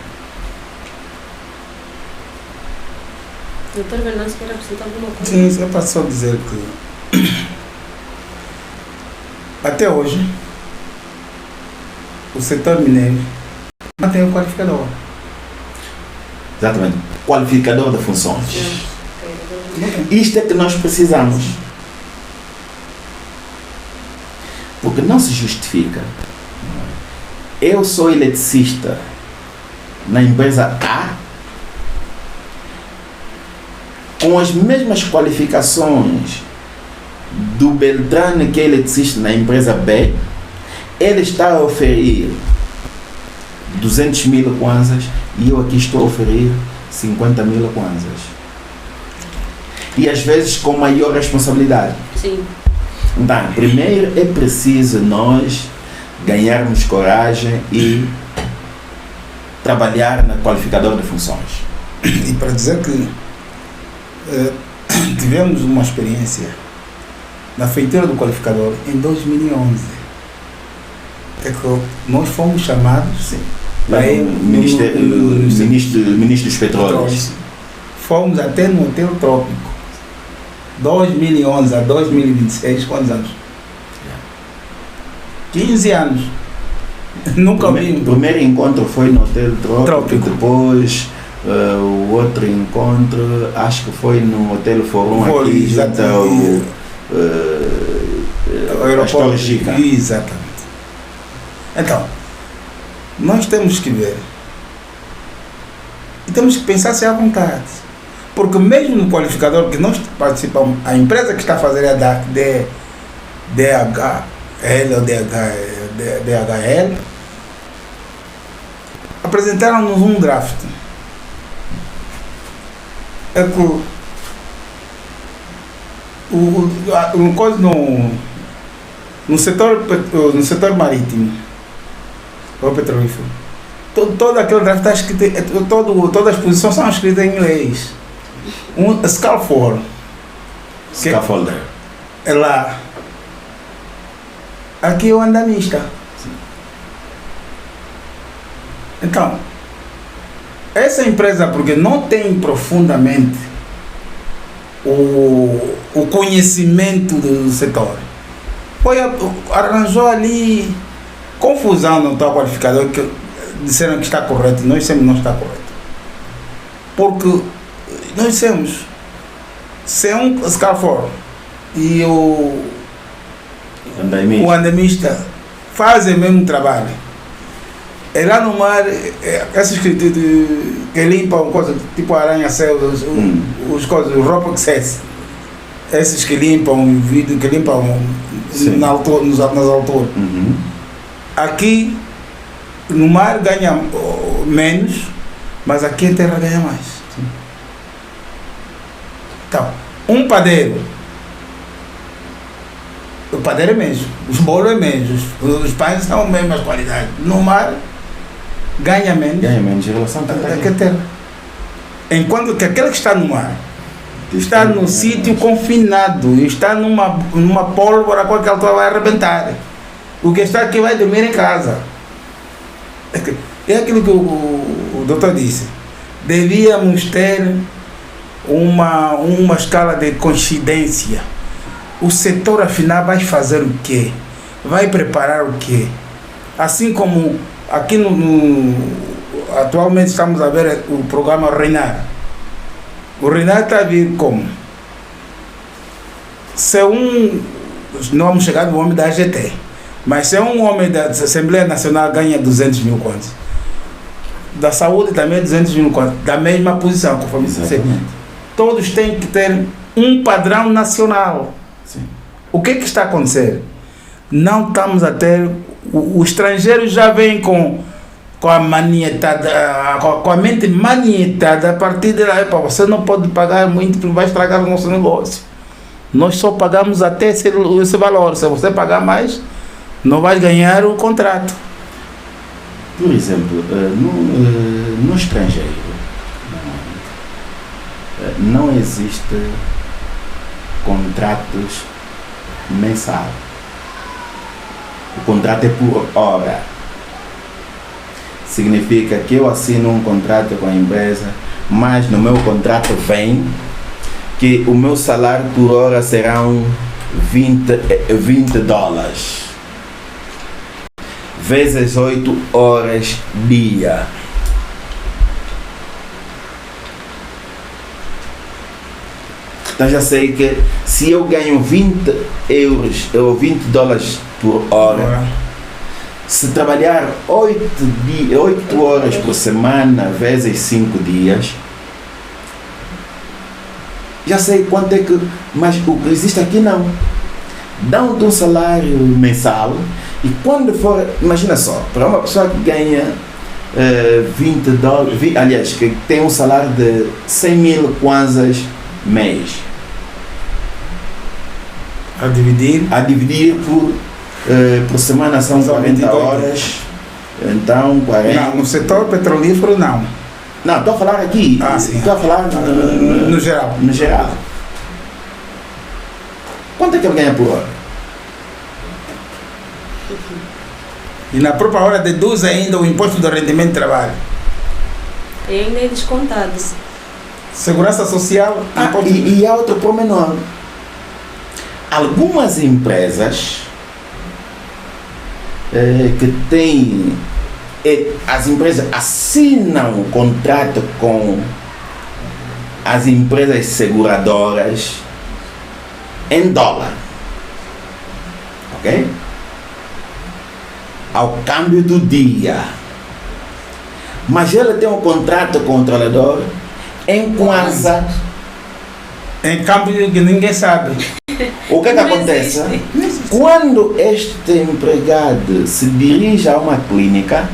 Doutor Venâncio, quer acrescentar alguma coisa? Sim, é para só dizer que até hoje o setor mineiro não tem um qualificador. Exatamente. Qualificador de funções. Isto é que nós precisamos. Porque não se justifica. Eu sou eletricista na empresa A, com as mesmas qualificações do Beltrano, que é eletricista na empresa B, ele está a oferir 200 mil kwanzas e eu aqui estou a oferir 50 mil kwanzas. E às vezes com maior responsabilidade. Sim. Então, primeiro é preciso nós ganharmos coragem e trabalhar na qualificador de funções. E para dizer que tivemos uma experiência na feitura do qualificador em 2011. É que nós fomos chamados, sim, para o ministro dos Petróleos. Fomos até no Hotel Trópico. 2011 a 2026, quantos anos? 15 anos. Nunca vi. O primeiro encontro foi no Hotel Trópico. Depois o outro encontro acho que foi no Hotel Forum aqui junto ao aeroporto. Exatamente. Então, nós temos que ver e temos que pensar se há vontade. Porque mesmo no qualificador que nós participamos, a empresa que está a fazer a DHL ou DHL apresentaram-nos um draft. É que no setor marítimo ou petrolífero, todo aquele draft está escrito, todas as posições são escritas em inglês. Um scaffold. Scaffolder. É lá. Aqui é o andamista. Sim. Então, essa empresa, porque não tem profundamente o conhecimento do setor, arranjou ali confusão no tal qualificador, que disseram que está correto, nós sempre não está correto. Porque nós dissemos, se é um scaffold e o andamista fazem o mesmo trabalho, é lá no mar, esses que limpam coisas tipo aranha-céu, os Ropoxes, esses que limpam o vidro, que limpam nas alturas. Uhum. Aqui no mar ganha menos, mas aqui em terra ganha mais. Sim. Então, um padeiro, o padeiro é mesmo, os bolos é mesmo, os pães são a mesma qualidade. No mar ganha menos em relação a que a terra. Enquanto que aquele que está no mar está num sítio confinado, está numa pólvora a qualquer altura vai arrebentar. O que está aqui vai dormir em casa. É aquilo que o doutor disse. Devíamos ter uma escala de coincidência. O setor afinal vai fazer o quê? Vai preparar o quê? Assim como aqui atualmente estamos a ver o programa Reinar. O Reinar está a vir como? Se não vamos chegar no homem da AGT, mas se um homem da Assembleia Nacional ganha 200 mil contos, da saúde também 200 mil contos, da mesma posição, conforme você. Todos têm que ter um padrão nacional. Sim. O que está a acontecer? Não estamos a ter. O estrangeiro já vem com a manietada, com a mente manietada a partir de lá. Você não pode pagar muito porque vai estragar o nosso negócio. Nós só pagamos até esse valor. Se você pagar mais, não vai ganhar o contrato. Por exemplo, no estrangeiro não existe contratos mensal. O contrato é por hora. Significa que eu assino um contrato com a empresa, mas no meu contrato vem que o meu salário por hora serão $20 vezes 8 horas dia. Então já sei que se eu ganho 20 euros ou $20 por hora, se trabalhar 8 horas por semana vezes 5 dias, já sei quanto é que. Mas o que existe aqui não. Dão-te um salário mensal e quando for. Imagina só, para uma pessoa que ganha $20, aliás, que tem um salário de 100 mil kwanzas mês, a dividir por semana são 40 horas, então 40. Não, no setor petrolífero não. Não, estou a falar aqui. Sim. Estou a falar no geral. No geral. Quanto é que ele ganha por hora? E na própria hora deduz ainda o imposto do rendimento de trabalho. E ainda é descontado. Segurança social. E há outro pormenor. Algumas empresas que têm. As empresas assinam um contrato com as empresas seguradoras em dólar. Ok? Ao câmbio do dia. Mas ele tem um contrato com o controlador em kwanza. Em câmbio que ninguém sabe. O que acontece? Quando este empregado se dirige a uma clínica,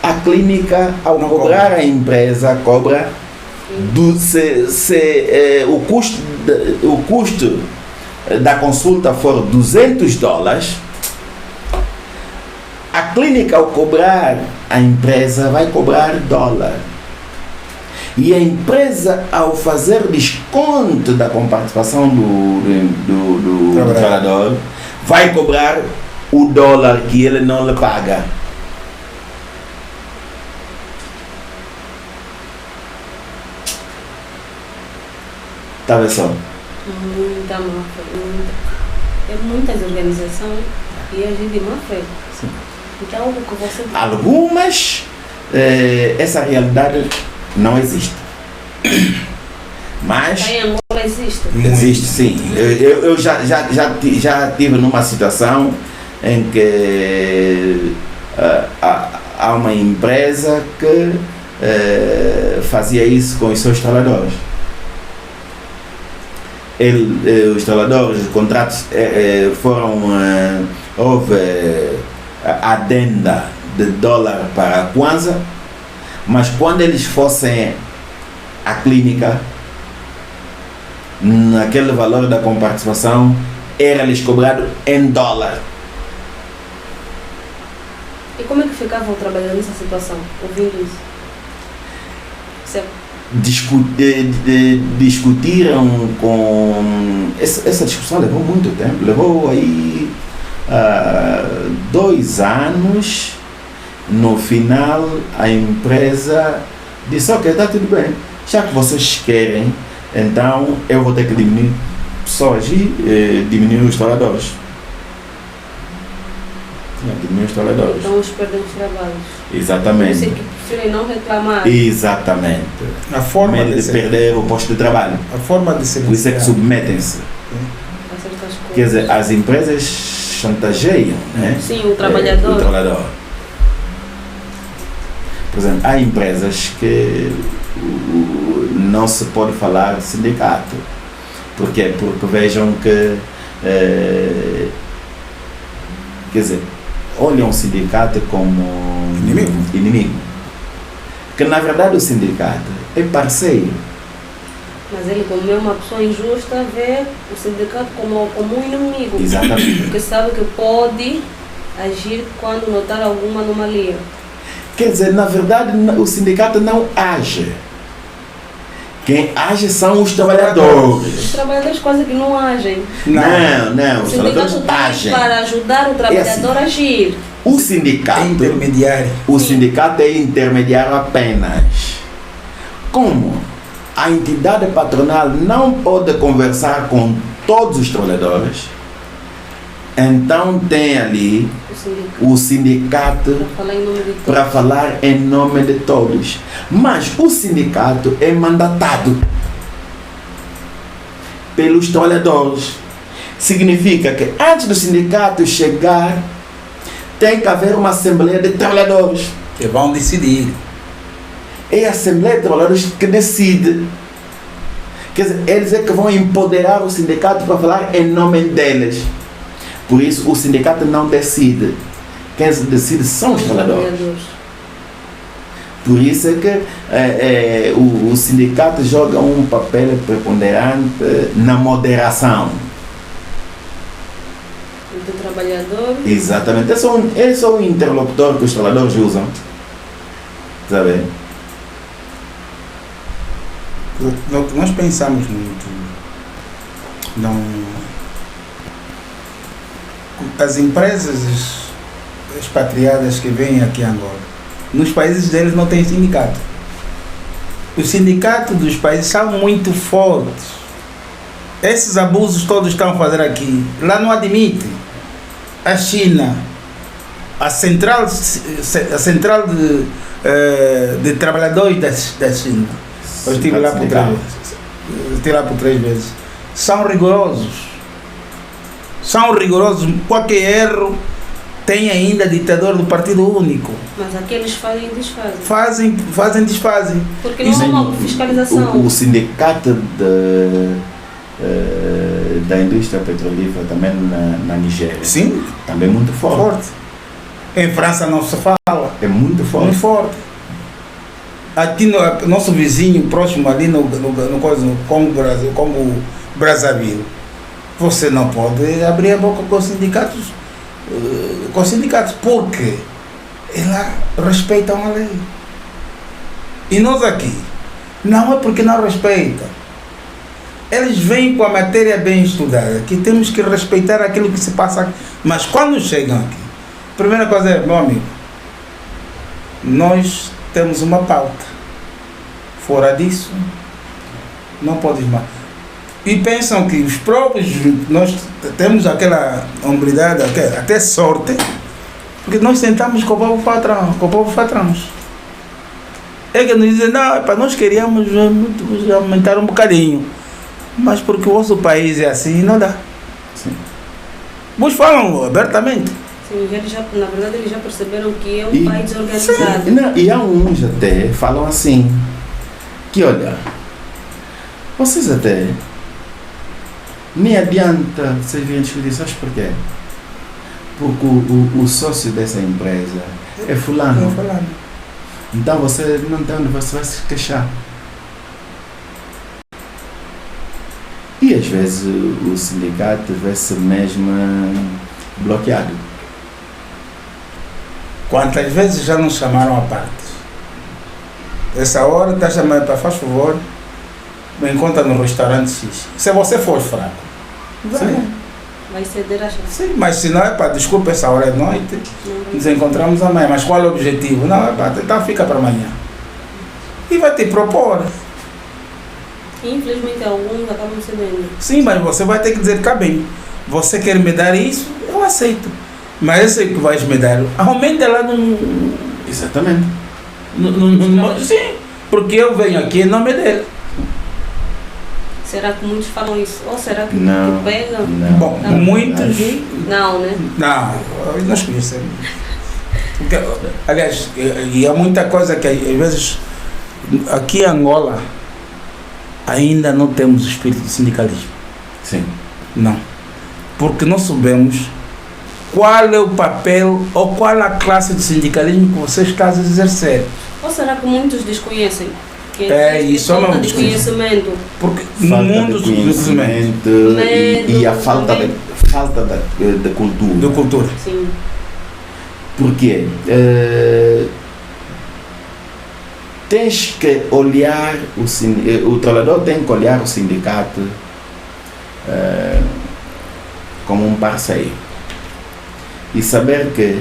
a clínica, ao não cobrar a empresa, cobra o custo da consulta for $200, a clínica, ao cobrar a empresa, vai cobrar dólar. E a empresa, ao fazer desconto da participação do trabalhador, vai cobrar o dólar que ele não lhe paga. Está vendo só? Muita má fé. É muitas organizações e agem de má fé. Sim. Então, o que você... Algumas, essa realidade não existe. Mas em Angola existe. Existe, sim. Eu já tive numa situação em que há uma empresa que fazia isso com os seus trabalhadores. Os trabalhadores, os contratos foram... houve a adenda de dólar para a Kwanza, mas quando eles fossem à clínica, naquele valor da comparticipação, era-lhes cobrado em dólar. E como é que ficava o trabalhador nessa situação, ouvindo isso? Certo. Discutiram com... Essa discussão levou muito tempo, levou aí 2 anos. No final, a empresa disse: ok, está tudo bem, já que vocês querem, então eu vou ter que diminuir pessoas e diminuir os trabalhadores. Diminuir os trabalhadores. Então eles perdem os trabalhos. Exatamente. Por isso é que preferem não reclamar. Exatamente. A forma medo de perder o posto de trabalho. A forma de ser. Por isso é que submetem-se. Quer dizer, as empresas chantageiam, né? Sim, o trabalhador. O trabalhador. Por exemplo, há empresas que não se pode falar de sindicato. Por quê? Porque vejam que, quer dizer, olham o sindicato como inimigo. Que na verdade o sindicato é parceiro. Mas ele, como é uma pessoa injusta, vê o sindicato como um inimigo. Exatamente. Porque sabe que pode agir quando notar alguma anomalia. Quer dizer, na verdade, o sindicato não age. Quem age são os trabalhadores. Os trabalhadores quase que não agem. Não, O os sindicato trabalhadores está agem. para ajudar o trabalhador a agir. O sindicato, intermediário. O sindicato é intermediário apenas. Como a entidade patronal não pode conversar com todos os trabalhadores, então tem ali o sindicato para falar em nome de todos. Mas o sindicato é mandatado pelos trabalhadores. Significa que antes do sindicato chegar, tem que haver uma assembleia de trabalhadores. Que vão decidir. É a assembleia de trabalhadores que decide. Quer dizer, eles é que vão empoderar o sindicato para falar em nome deles. Por isso, o sindicato não decide. Quem decide são os trabalhadores. Por isso é que o sindicato joga um papel preponderante na moderação. Do trabalhador. Exatamente. Esse é o interlocutor que os trabalhadores usam. Sabe? Nós pensamos muito. Não. As empresas expatriadas que vêm aqui a Angola, nos países deles não tem sindicato. Os sindicatos dos países são muito fortes. Esses abusos todos estão a fazer aqui, lá não admitem. A China, a central de trabalhadores da China, eu estive lá por 3 vezes, são rigorosos. Qualquer erro tem ainda ditador do Partido Único. Mas aqui eles fazem e desfazem. Fazem, desfazem. Porque não há uma fiscalização. O sindicato da indústria petrolífera também na Nigéria. Sim. Também muito forte. Em França não se fala. É muito forte. Muito forte. Aqui no nosso vizinho próximo ali no Congo Brazzaville, você não pode abrir a boca com sindicatos, porque eles respeitam a lei. E nós aqui, não é porque não respeitam. Eles vêm com a matéria bem estudada, que temos que respeitar aquilo que se passa aqui. Mas quando chegam aqui, a primeira coisa é, meu amigo, nós temos uma pauta. Fora disso, não podes mais. E pensam que os próprios, nós temos aquela hombridade, até sorte, porque nós sentamos com o povo patrões. É que nos dizem, não, nós queríamos aumentar um bocadinho, mas porque o nosso país é assim, não dá. Sim. Vos falam abertamente. Sim, na verdade eles já perceberam que é um país organizado. E há uns até falam assim, que olha, vocês até nem adianta vocês virem discutir, sabes porquê? Porque o sócio dessa empresa é fulano. Não falando. Então você não tem onde você vai se queixar. E às vezes o sindicato vê-se mesmo bloqueado. Quantas vezes já nos chamaram à parte? Essa hora está chamando para faz favor, me encontra no restaurante X. Se você for fraco, Vai ceder a chance. sim, mas se não é para desculpa, essa hora é noite, nos encontramos amanhã. Mas qual é o objetivo? Não, é para tentar ficar para amanhã. E vai te propor. Infelizmente alguns acabam cedendo. Sim, mas você vai ter que dizer, cá bem, você quer me dar isso? Eu aceito. Mas esse que vais me dar, aumenta lá no... Exatamente. Sim, porque eu venho aqui em nome dele. Será que muitos falam isso? Ou será que, Não, que pegam? não. Bom, Tá. muitos... Não, né? Não, nós conhecemos. Porque, aliás, e há muita coisa que às vezes aqui em Angola ainda não temos o espírito de sindicalismo. Sim. Não. Porque não sabemos qual é o papel ou qual a classe de sindicalismo que você está a exercer. Ou será que muitos desconhecem? Que É, existe isso é falta uma de conhecimento. Porque no Falta mundo de do conhecimento, conhecimento e a Medo falta também. da cultura. da cultura. Sim. Porque tens que olhar o trabalhador tem que olhar o sindicato como um parceiro e saber que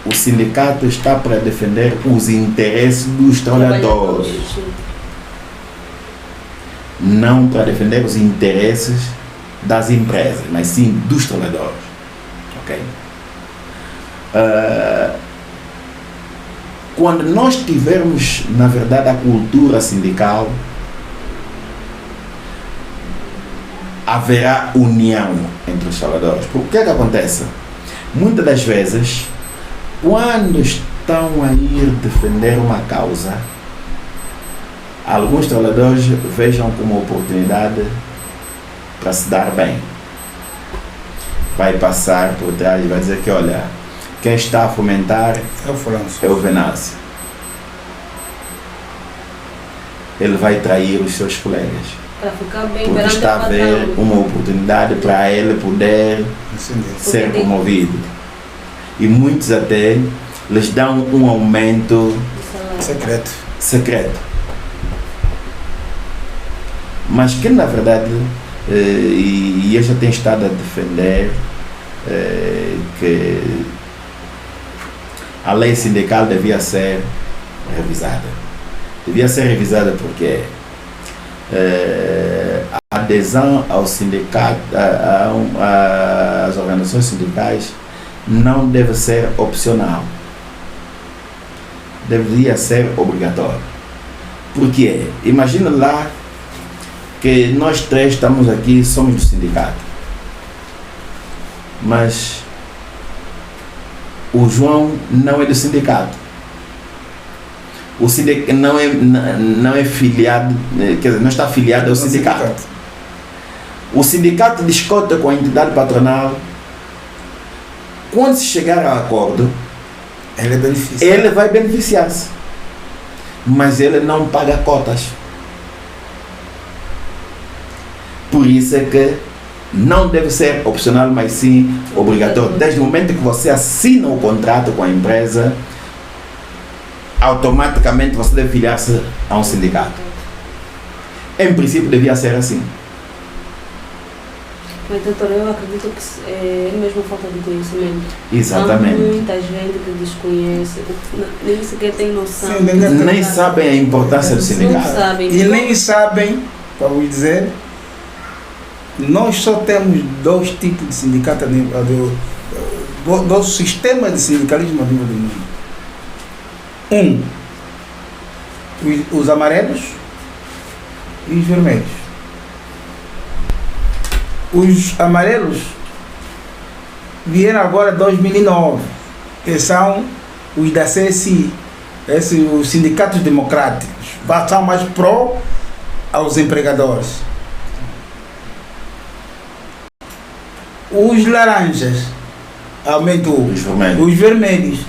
o sindicato está para defender os interesses dos trabalhadores, Sim. não para defender os interesses das empresas, mas sim dos trabalhadores. Ok? Quando nós tivermos, na verdade, a cultura sindical, haverá união entre os trabalhadores. Porque o que é que acontece? Muitas das vezes, quando estão a ir defender uma causa, alguns trabalhadores vejam como oportunidade para se dar bem. Vai passar por trás e vai dizer que, olha, quem está a fomentar É o fulano. é o Venâncio. Ele vai trair os seus colegas. Para ficar bem Porque perante está o a ver patrão. uma oportunidade para ele poder ser Porque- promovido. E muitos até lhes dão um aumento Secreto. secreto. Mas que na verdade, e eu já tenho estado a defender que a lei sindical devia ser revisada. Devia ser revisada porque a adesão ao sindicato, às organizações sindicais, não deve ser opcional. Deveria ser obrigatório. Porque imagina lá que nós três estamos aqui, somos do sindicato. Mas o João não é do sindicato. O sindicato não é filiado, quer dizer, não está afiliado ao sindicato. O sindicato discute com a entidade patronal. Quando se chegar a acordo, Ele é benefício. ele vai beneficiar-se. Mas ele não paga cotas. Por isso é que não deve ser opcional, mas sim obrigatório. Desde o momento que você assina o contrato com a empresa, automaticamente você deve filiar-se a um sindicato. Em princípio devia ser assim. Mas, doutor, eu acredito que é mesmo falta de conhecimento. Exatamente. Há muita gente que desconhece, nem sequer tem noção. Sim, Nem sabem a importância do Não sindicato. sabem. E nem sabem, para vos dizer, nós só temos dois tipos de sindicato do sistema de sindicalismo a nível do mundo. Os amarelos e os vermelhos. Os amarelos vieram agora em 2009, que são os da CSI, os sindicatos democráticos, são mais pró aos empregadores. Os laranjas aumentou. Os vermelhos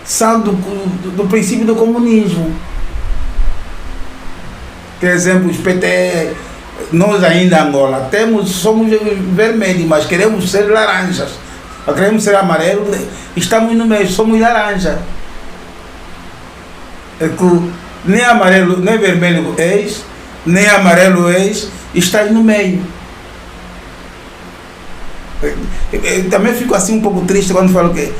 são do princípio do comunismo. Por exemplo, os PT, nós ainda Angola somos vermelhos, mas queremos ser laranjas. Queremos ser amarelo, estamos no meio, somos laranja. É que nem amarelo, nem vermelho és, nem amarelo és, estás no meio. Eu também fico assim um pouco triste quando falo que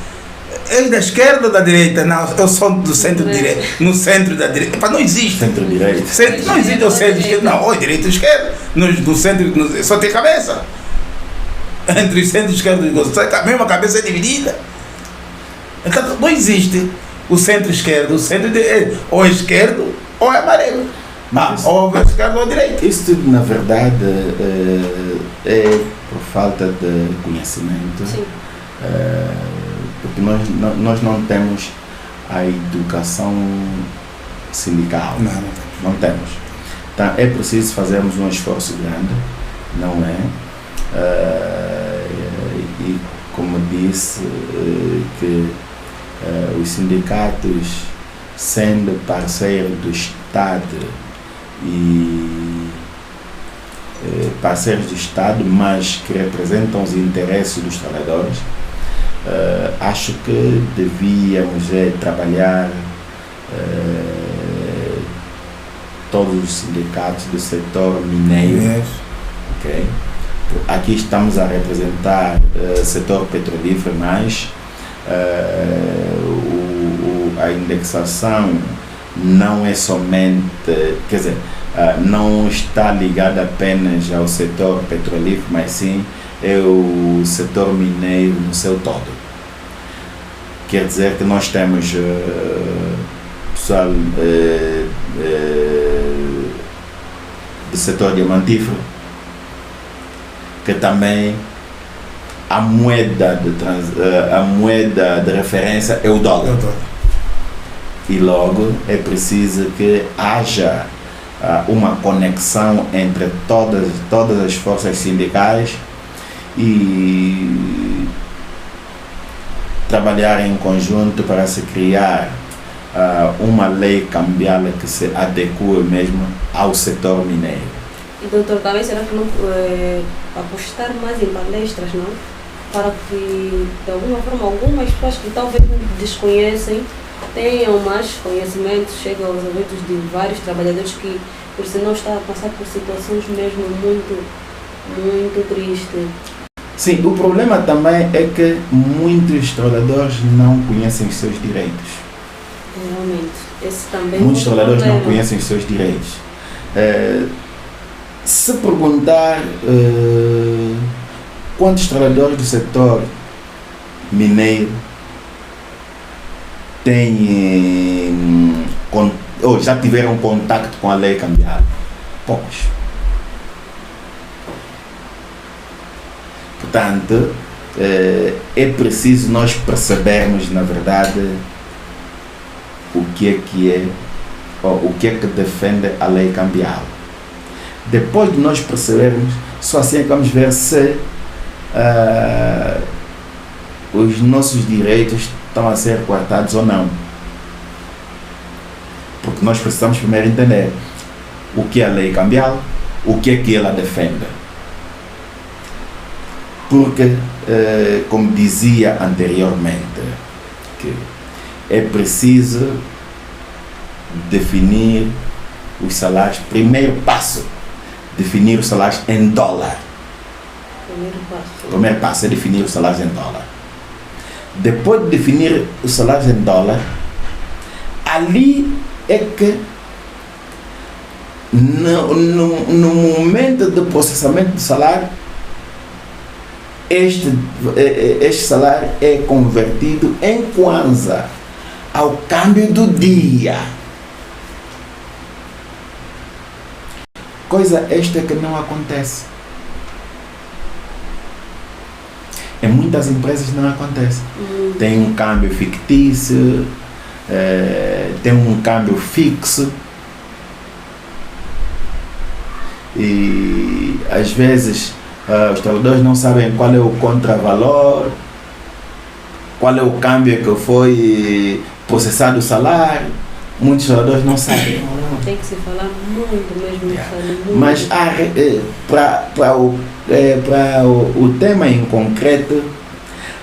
és da esquerda ou da direita? Não, eu sou do centro-direita. No centro da direita. Não existe. Centro-direita. Não existe o centro-esquerda. Não, ou direita ou esquerda. No centro, só tem cabeça. Entre o centro e esquerda, a mesma cabeça é dividida. Então não existe o centro-esquerdo. O centro ou é esquerdo ou é amarelo. Ou é esquerdo ou direita. Isso tudo, na verdade, é por falta de conhecimento. Sim. Porque nós não temos a educação sindical. Não temos. Então é preciso fazermos um esforço grande, não é? E como disse, que os sindicatos, sendo parceiros do Estado e parceiros do Estado, mas que representam os interesses dos trabalhadores, acho que devíamos trabalhar todos os sindicatos do setor mineiro. Okay? Aqui estamos a representar o setor petrolífero, mas a indexação não é somente, quer dizer, não está ligada apenas ao setor petrolífero, mas sim é o setor mineiro no seu todo. Quer dizer que nós temos pessoal do setor diamantífero, que também a moeda de referência é o dólar. E logo é preciso que haja uma conexão entre todas as forças sindicais e trabalhar em conjunto para se criar uma lei cambial que se adeque mesmo ao setor mineiro. E doutor, também será que não apostar mais em palestras, não? Para que, de alguma forma, algumas pessoas que talvez desconhecem tenham mais conhecimento, chegam aos ouvidos de vários trabalhadores que, por sinal, estão a passar por situações mesmo muito tristes. Sim, o problema também é que muitos trabalhadores não conhecem os seus direitos. Realmente, esse também muitos trabalhadores não conhecem os seus direitos. Se perguntar quantos trabalhadores do setor mineiro têm ou já tiveram contato com a lei cambial? Poucos. Portanto, é preciso nós percebermos, na verdade, o que é o que defende a lei cambial. Depois de nós percebermos, só assim é que vamos ver se os nossos direitos estão a ser coartados ou não. Porque nós precisamos primeiro entender o que é a lei cambial, o que é que ela defende. Porque, como dizia anteriormente, que é preciso definir os salários. Primeiro passo, definir os salários em dólar. Primeiro passo é definir os salários em dólar. Depois de definir os salários em dólar, ali é que no momento do processamento do salário, este salário é convertido em kwanza ao câmbio do dia. Coisa esta que não acontece. Em muitas empresas não acontece. Tem um câmbio fictício, tem um câmbio fixo. E às vezes Os trabalhadores não sabem qual é o contravalor, qual é o câmbio que foi processado o salário. Muitos trabalhadores não sabem. Tem que se falar muito mesmo. Muito. Mas para o tema em concreto,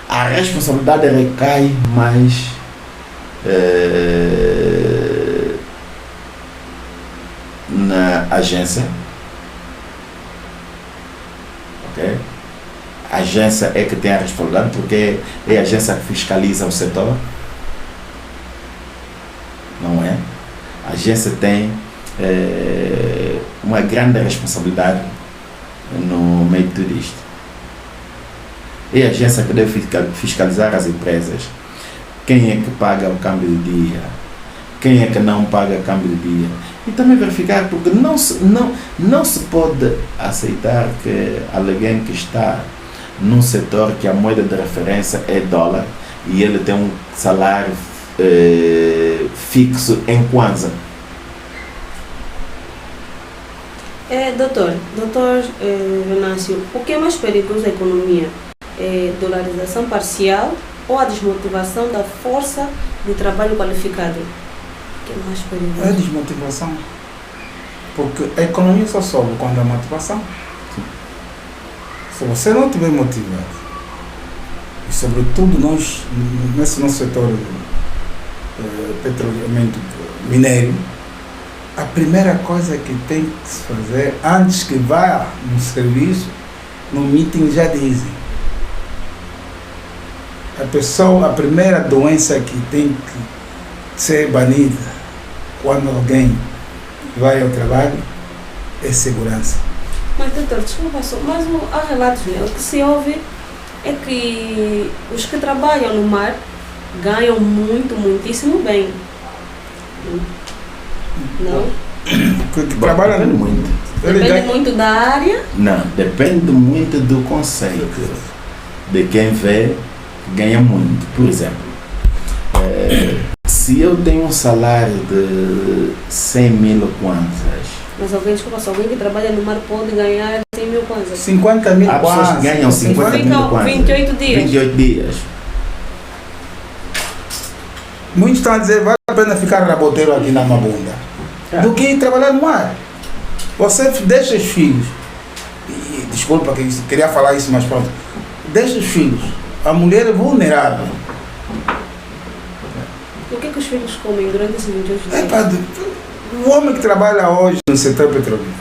a responsabilidade recai mais na agência. Okay? A agência é que tem a responsabilidade, porque é a agência que fiscaliza o setor. Não é? A agência tem uma grande responsabilidade no meio de tudo isto. É a agência que deve fiscalizar as empresas. Quem é que paga o câmbio de dia? Quem é que não paga o câmbio de dia? E também verificar, porque não se pode aceitar que alguém que está num setor que a moeda de referência é dólar e ele tem um salário fixo em Kwanza. Doutor Venâncio, o que é mais perigoso na economia? Dolarização parcial ou a desmotivação da força de trabalho qualificado? O que é mais perigoso? É desmotivação. Porque a economia só sobe quando há motivação. Se você não estiver motivado, e sobretudo nós, nesse nosso setor petroleiro, minério, a primeira coisa que tem que se fazer, antes que vá no serviço, no meeting já dizem. A primeira doença que tem que ser banida quando alguém vai ao trabalho é segurança. Mas doutor, desculpa, mas há relatos, né? O que se ouve é que os que trabalham no mar ganham muitíssimo bem. Não? Que trabalha depende muito. Depende muito da área? Não, depende muito do conceito. De quem vê, ganha muito. Por exemplo, se eu tenho um salário de 100 mil kwanzas. Mas alguém que trabalha no mar pode ganhar 100 mil kwanzas? 50 mil Há pessoas que ganham 50 mil kwanzas. 28 dias. 28 dias. Muitos estão a dizer, vale a pena ficar raboteiro aqui na Mabunda do que trabalhar no mar. Você deixa os filhos, e, desculpa que queria falar isso, mas pronto, deixa os filhos. A mulher é vulnerável. O que os filhos comem durante esses 28 dias? O homem que trabalha hoje no setor petrolífero,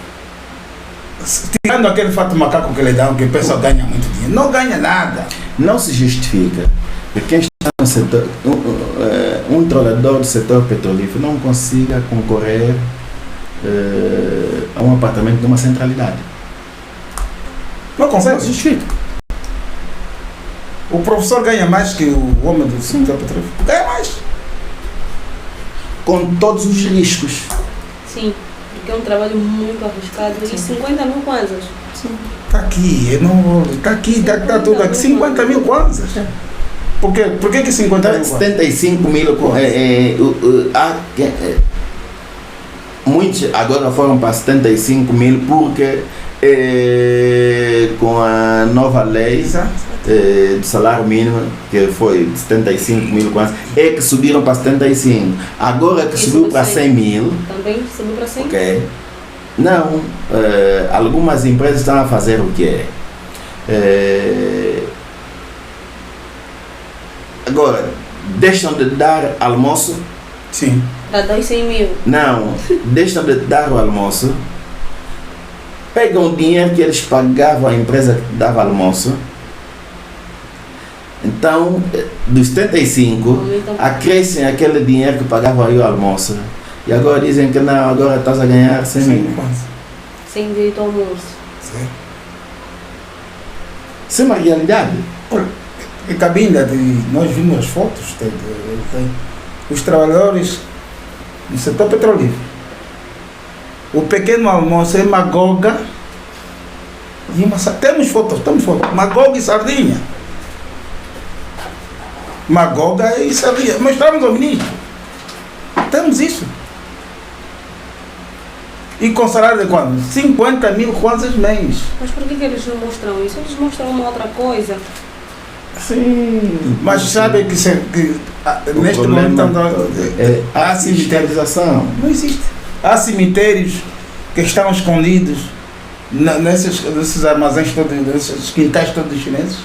tirando aquele fato macaco que lhe dão, que o pessoal ganha muito dinheiro, não ganha nada. Não se justifica. Porque quem está no setor, um trabalhador do setor petrolífero não consiga concorrer a um apartamento de uma centralidade. Não consegue. Não se justifica. O professor ganha mais que o homem do setor petrolífero. Ganha mais. Com todos os riscos. Sim, porque é um trabalho muito arriscado. E 50 mil kwanzas. Está aqui, está aqui, está tudo aqui. 50 mil kwanzas. Por que 50 mil? 75 mil. Muitos agora foram para 75 mil porque com a nova lei do salário mínimo, que foi de 75 mil, é que subiram para 75. Agora que subiu para 100 mil. Também subiu para 100? Ok. Não, algumas empresas estão a fazer o quê? Agora, deixam de dar almoço. Sim. Dá 200 mil. Não, deixam de dar o almoço. Pegam o dinheiro que eles pagavam à empresa que dava almoço. Então, dos 75, acrescem aquele dinheiro que pagavam aí o almoço. E agora dizem que não, agora estás a ganhar 100 mil. Sem direito ao almoço. Sim. Isso é uma realidade. Em Cabinda, nós vimos as fotos, os trabalhadores no setor petrolífero. O pequeno almoço é magoga e temos fotos, magoga e sardinha. Magoga e sardinha. Mostramos ao ministro. Temos isso. E com salário de quanto? 50 mil kwanzas mês. Mas por que eles não mostram isso? Eles mostram uma outra coisa. Sim. Mas sabe que, neste momento a sindicalização. não existe. Há cemitérios que estão escondidos nesses armazéns todos, nesses quintais todos chineses.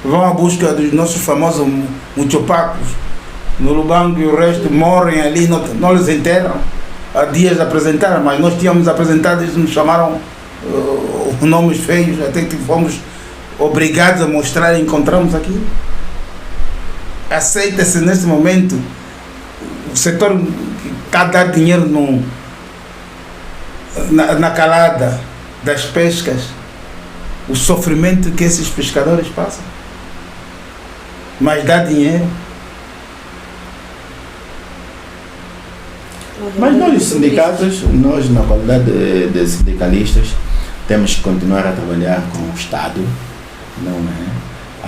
Vão à busca dos nossos famosos muchopacos no Lubango e o resto morrem ali, não lhes enterram. Há dias de apresentar, mas nós tínhamos apresentado, eles nos chamaram nomes feios, até que fomos obrigados a mostrar e encontramos aqui. Aceita-se nesse momento o setor que está a dar dinheiro na calada das pescas, o sofrimento que esses pescadores passam, mas dá dinheiro. Mas nós, os sindicatos, nós na qualidade de sindicalistas, temos que continuar a trabalhar com o Estado, não é?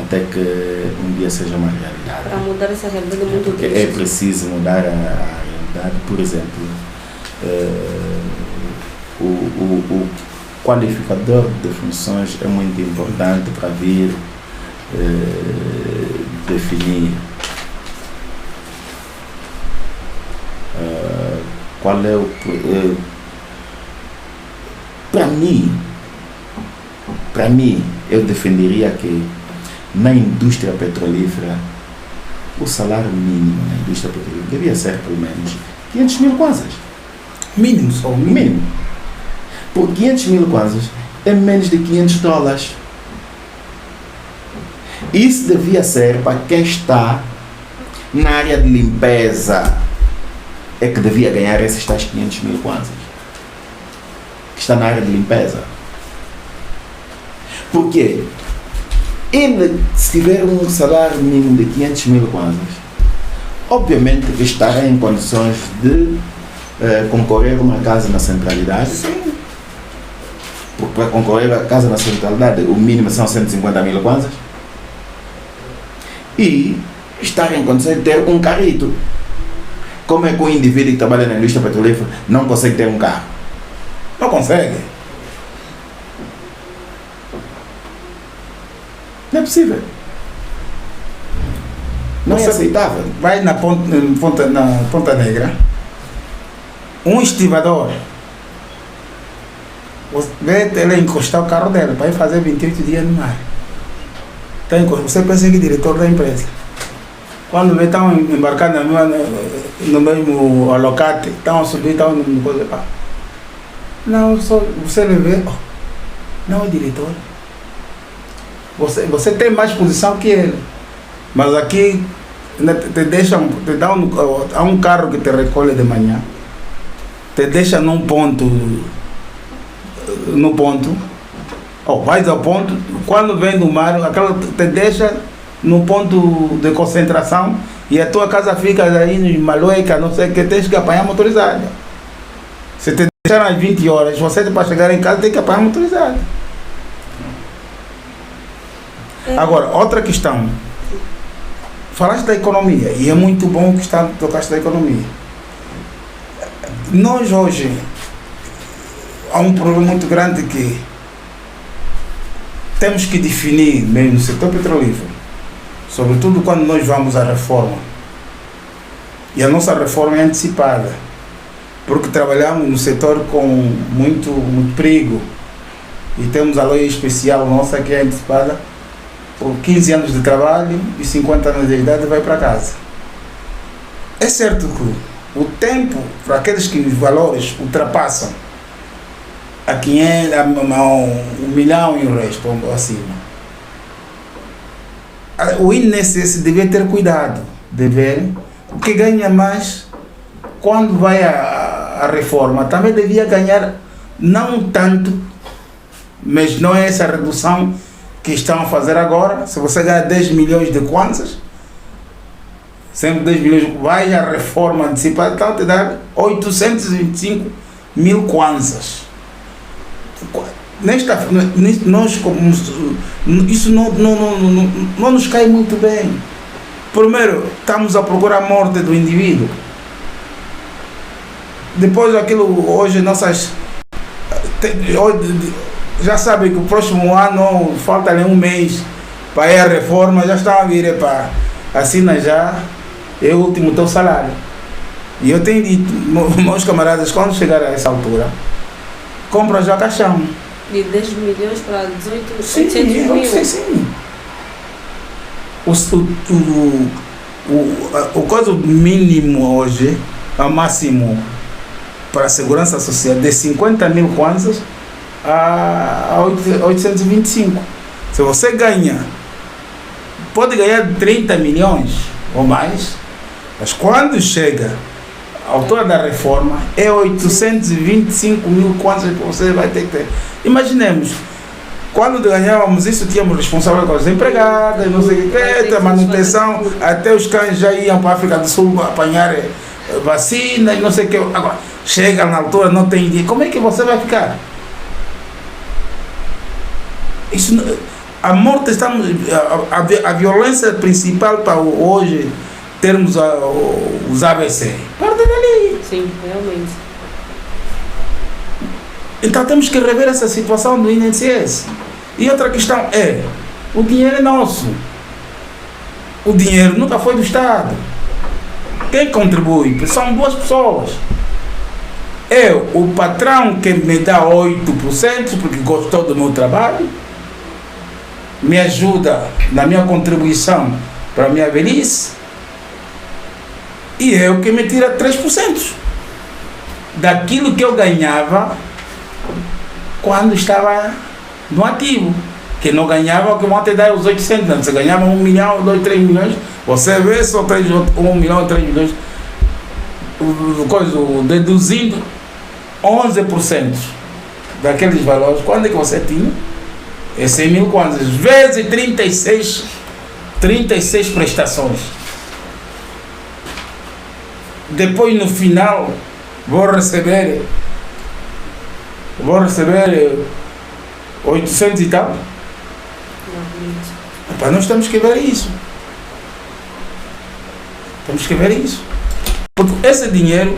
Até que um dia seja uma realidade. Para mudar essa realidade é muito Porque triste. é preciso mudar a realidade. Por exemplo, o qualificador de funções é muito importante para vir definir qual é o... Para mim, eu defenderia que na indústria petrolífera, o salário mínimo na indústria petrolífera devia ser pelo menos 500 mil kwanzas. Mínimo, só o Mínimo. Por 500 mil kwanzas é menos de $500. Isso devia ser para quem está na área de limpeza, é que devia ganhar esses tais 500 mil kwanzas, que está na área de limpeza. Porque ele, se tiver um salário mínimo de 500 mil kwanzas, obviamente que estará em condições de concorrer a uma casa na centralidade. Sim. Porque para concorrer a casa na centralidade, o mínimo são 150 mil kwanzas. E estar em condições de ter um carrito. Como é que um indivíduo que trabalha na indústria petrolífera não consegue ter um carro? Não consegue. Não é possível. Não é aceitável. Vai na Ponta Negra, um estivador, vê ele encostar o carro dele para ir fazer 28 dias no mar. Você pensa que é diretor da empresa. Quando vê, estão embarcados no mesmo alocate, estão a subir, estão no coisa. Não, só você vê, não é diretor. Você tem mais posição que ele. Mas aqui há um carro que te recolhe de manhã, te deixa no ponto, vais ao ponto, quando vem do mar, aquela te deixa no ponto de concentração e a tua casa fica aí nos Maloica, não sei o que, tens que apanhar motorizada. Se te deixar às 20 horas, você para chegar em casa tem que apanhar motorizada. Agora, outra questão. Falaste da economia e é muito bom que tocaste da economia. Nós hoje há um problema muito grande que temos que definir mesmo no setor petrolífero, sobretudo quando nós vamos à reforma. E a nossa reforma é antecipada, porque trabalhamos no setor com muito perigo e temos a lei especial nossa que é antecipada por 15 anos de trabalho e 50 anos de idade vai para casa. É certo que o tempo para aqueles que os valores ultrapassam a 500, a 1 milhão e o resto acima. O INSS devia ter cuidado de ver o que ganha mais quando vai a reforma. Também devia ganhar não tanto, mas não é essa redução que estão a fazer agora. Se você ganha 10 milhões de kwanzas, sempre 10 milhões, vai à reforma antecipada, então te dá 825 mil kwanzas. Isso não nos cai muito bem. Primeiro, estamos a procurar a morte do indivíduo. Depois aquilo, hoje nossas... Já sabem que o próximo ano, falta ali um mês para ir a reforma, já estão a vir para assina já, é o último teu salário. E eu tenho dito, meus camaradas, quando chegar a essa altura, compra já caixão. De 10 milhões para 18, Sim, 800 mil. sim. O coisa mínimo hoje, o máximo para a segurança social, de 50 mil kwanzas a 825. Se você ganha, pode ganhar 30 milhões ou mais, mas quando chega a altura da reforma, é 825 mil kwanzas que você vai ter que ter. Imaginemos, quando ganhávamos isso, tínhamos responsável com as empregadas, não sei o que, a manutenção, até os cães já iam para a África do Sul apanhar vacina e não sei o que. Agora, chega na altura, não tem dinheiro, como é que você vai ficar? Isso, a morte, a violência principal para hoje termos os ABC. Parte dali. Sim, realmente. Então temos que rever essa situação do INSS. E outra questão é, o dinheiro é nosso. O dinheiro nunca foi do Estado. Quem contribui são duas pessoas. Eu, o patrão que me dá 8% porque gostou do meu trabalho, me ajuda na minha contribuição para a minha velhice, e eu que me tira 3% daquilo que eu ganhava quando estava no ativo, que não ganhava o que vão te dar os 800, não. Você ganhava 1 milhão, 2, 3 milhões, você vê só 1 milhão, 3 milhões, deduzindo 11% daqueles valores. Quando é que você tinha? É 100 mil kwanzas, vezes 36 prestações. Depois no final vou receber 800 e tal. Epá, nós temos que ver isso. Porque esse dinheiro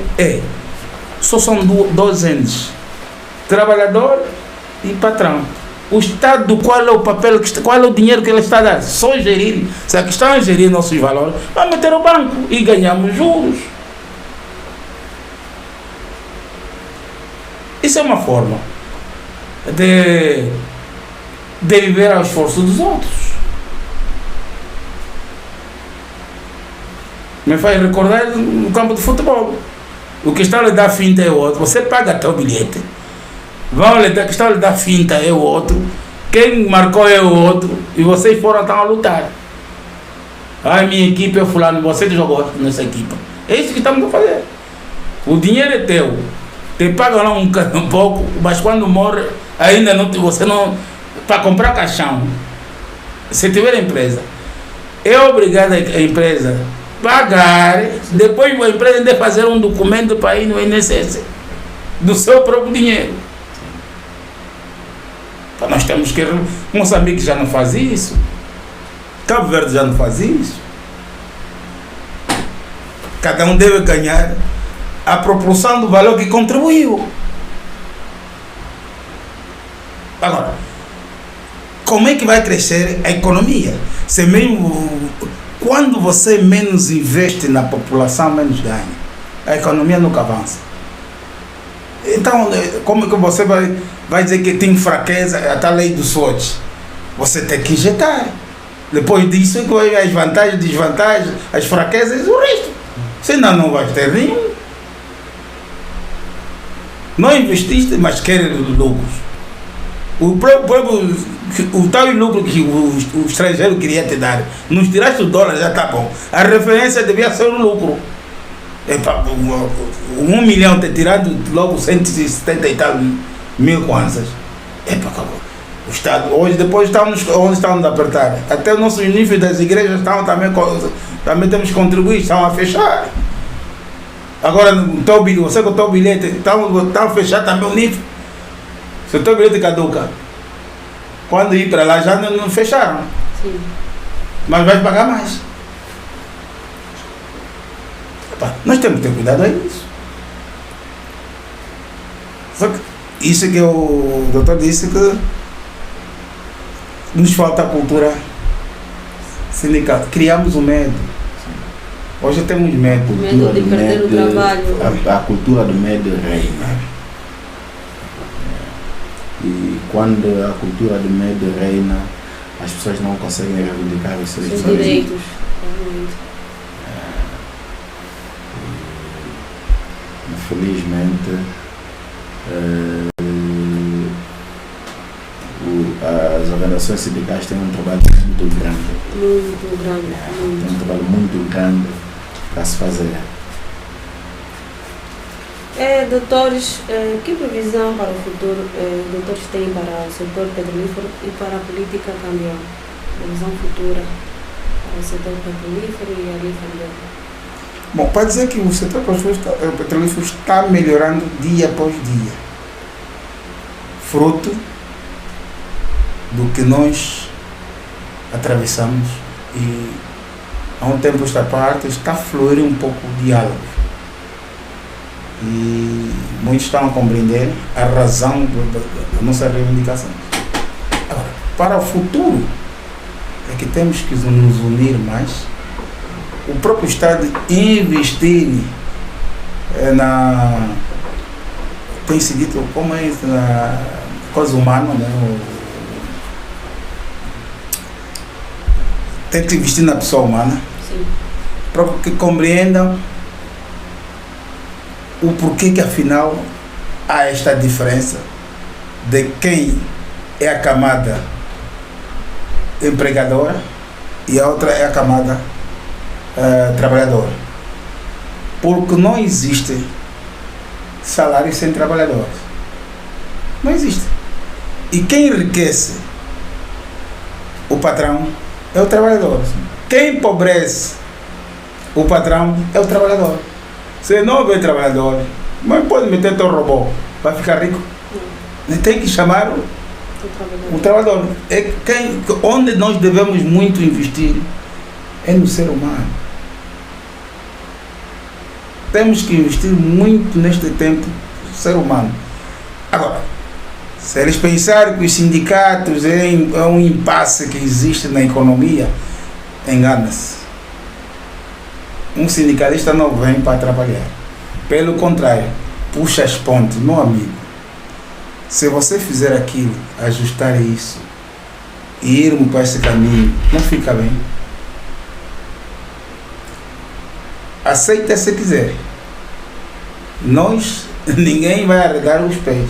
só são dois entes, trabalhador e patrão. O Estado, qual é o papel, qual é o dinheiro que ele está a dar? Só gerir. Se a questão é gerir nossos valores, vai meter o banco e ganhamos juros. Isso é uma forma de viver ao esforço dos outros. Me faz recordar no campo de futebol. O que está a lhe dar finta é o outro. Você paga até o bilhete. Que está a lhe dar finta é o outro. Quem marcou é o outro. E vocês foram a lutar. Minha equipe é fulano. Você que jogou nessa equipe. É isso que estamos a fazer. O dinheiro é teu. Te pagam lá um pouco, mas quando morre, ainda não, você não... Para comprar caixão, se tiver empresa, é obrigado a empresa pagar, depois a empresa deve fazer um documento para ir no INSS, do seu próprio dinheiro. Então nós temos que... Moçambique já não faz isso, Cabo Verde já não faz isso. Cada um deve ganhar a proporção do valor que contribuiu. Agora, como é que vai crescer a economia? Se mesmo quando você menos investe na população, menos ganha. A economia nunca avança. Então, como é que você vai dizer que tem fraqueza, até a lei do SWOT? Você tem que injetar. Depois disso, as vantagens, desvantagens, as fraquezas, o resto. Senão não vai ter nenhum. Não investiste, mas quer lucros. O tal lucro que o estrangeiro queria te dar, nos tiraste o dólar, já está bom. A referência devia ser o lucro. 1 milhão te tirando logo 170 e tal mil kwanzas. O Estado, hoje, depois estamos onde estamos a apertar. Até os nossos níveis das igrejas estão também temos que contribuir, estão a fechar. Agora, você com o teu bilhete, estão a fechar também o nível. Se o teu bilhete caduca, quando ir para lá já não fecharam. Sim. Mas vai pagar mais. Nós temos que ter cuidado, é isso. Só que isso que o doutor disse que nos falta a cultura sindical. Criamos o medo. Hoje temos medo. Medo de perder o trabalho. A cultura do medo reina. E quando a cultura do medo reina, as pessoas não conseguem reivindicar os seus direitos. Infelizmente, as organizações sindicais têm um trabalho muito grande. Muito grande. Tem um trabalho muito grande para se fazer. Doutores, que previsão para o futuro doutores têm para o setor petrolífero e para a política cambial? Previsão futura para o setor petrolífero e ali cambial? Bom, para dizer que o setor petrolífero está melhorando dia após dia, fruto do que nós atravessamos, e há um tempo esta parte está a fluir um pouco o diálogo e muitos estão a compreender a razão da nossa reivindicação. Agora, para o futuro é que temos que nos unir mais, o próprio Estado investir tem seguido como é na coisa humana, né? Tem que investir na pessoa humana. Sim. Para que compreendam o porquê que afinal há esta diferença de quem é a camada empregadora e a outra é a camada trabalhadora. Porque não existe salário sem trabalhadores. Não existe. E quem enriquece o patrão é o trabalhador. Quem empobrece o patrão é o trabalhador. Se não houver trabalhador, mas pode meter teu robô, vai ficar rico. Não. Tem que chamar o trabalhador. Onde nós devemos muito investir é no ser humano. Temos que investir muito neste tempo no ser humano. Agora, se eles pensarem que os sindicatos é um impasse que existe na economia, engana-se. Um sindicalista não vem para trabalhar. Pelo contrário, puxa as pontes. Meu amigo, se você fizer aquilo, ajustar isso e irmos para esse caminho, não fica bem. Aceita se quiser. Ninguém vai arregar os pés,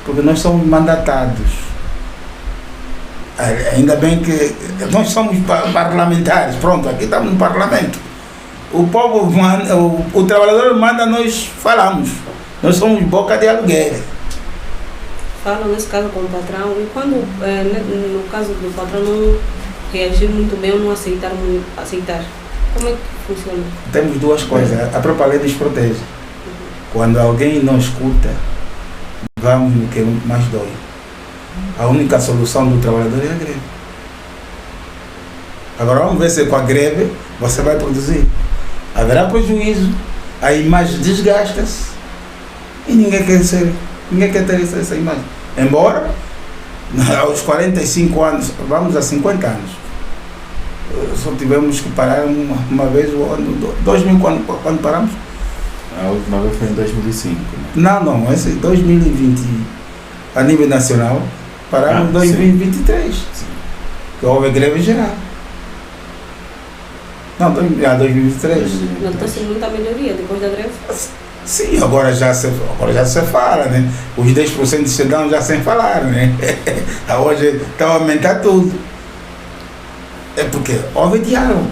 porque nós somos mandatados. Ainda bem que nós somos parlamentares. Pronto, aqui estamos no parlamento. O povo manda, o trabalhador manda, nós falamos. Nós somos boca de aluguel. Falam nesse caso com o patrão, e quando, no caso do patrão, não reagir muito bem ou não aceitar, como é que funciona? Temos duas coisas. A própria lei nos protege. Quando alguém não escuta, vamos no que mais dói. A única solução do trabalhador é a greve. Agora vamos ver se com a greve você vai produzir. Haverá prejuízo, a imagem desgasta-se e ninguém quer ter essa imagem. Embora, aos 45 anos, vamos a 50 anos, só tivemos que parar uma vez, 2000, quando paramos? A última vez foi em 2005. Né? Não, esse 2020, a nível nacional, paramos em 2023, sim. Que houve greve geral. Não, 2023. Notou-se muita melhoria depois da greve? Sim, agora já se fala, né? Os 10% de cidadão já sem falar, né? Hoje está a aumentar tudo. É porque houve diálogo.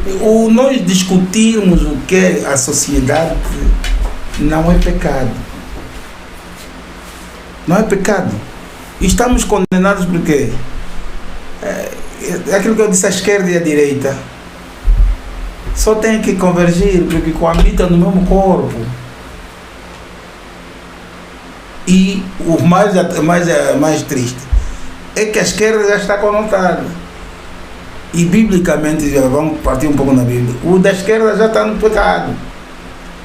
Então, nós discutirmos o que é a sociedade não é pecado. Não é pecado. Estamos condenados porque é aquilo que eu disse, a esquerda e a direita só tem que convergir, porque coabitam no mesmo corpo. E o mais triste é que a esquerda já está conotada. E biblicamente, já vamos partir um pouco na Bíblia, o da esquerda já está no pecado.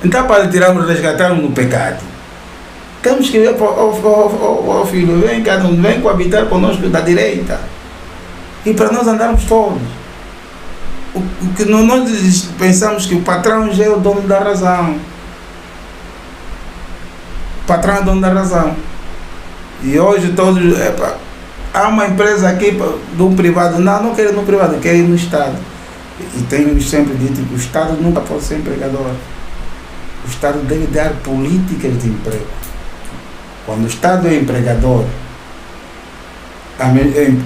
Então, para tirarmos, resgatarmos no pecado, Temos que ver, filho, vem cá, vem coabitar conosco da direita. E para nós andarmos todos. O que nós pensamos que o patrão já é o dono da razão. O patrão é o dono da razão. E hoje todos... há uma empresa aqui de um privado. Não quero ir no privado, quero ir no Estado. E tenho sempre dito que o Estado nunca pode ser empregador. O Estado deve dar políticas de emprego. Quando o Estado é empregador,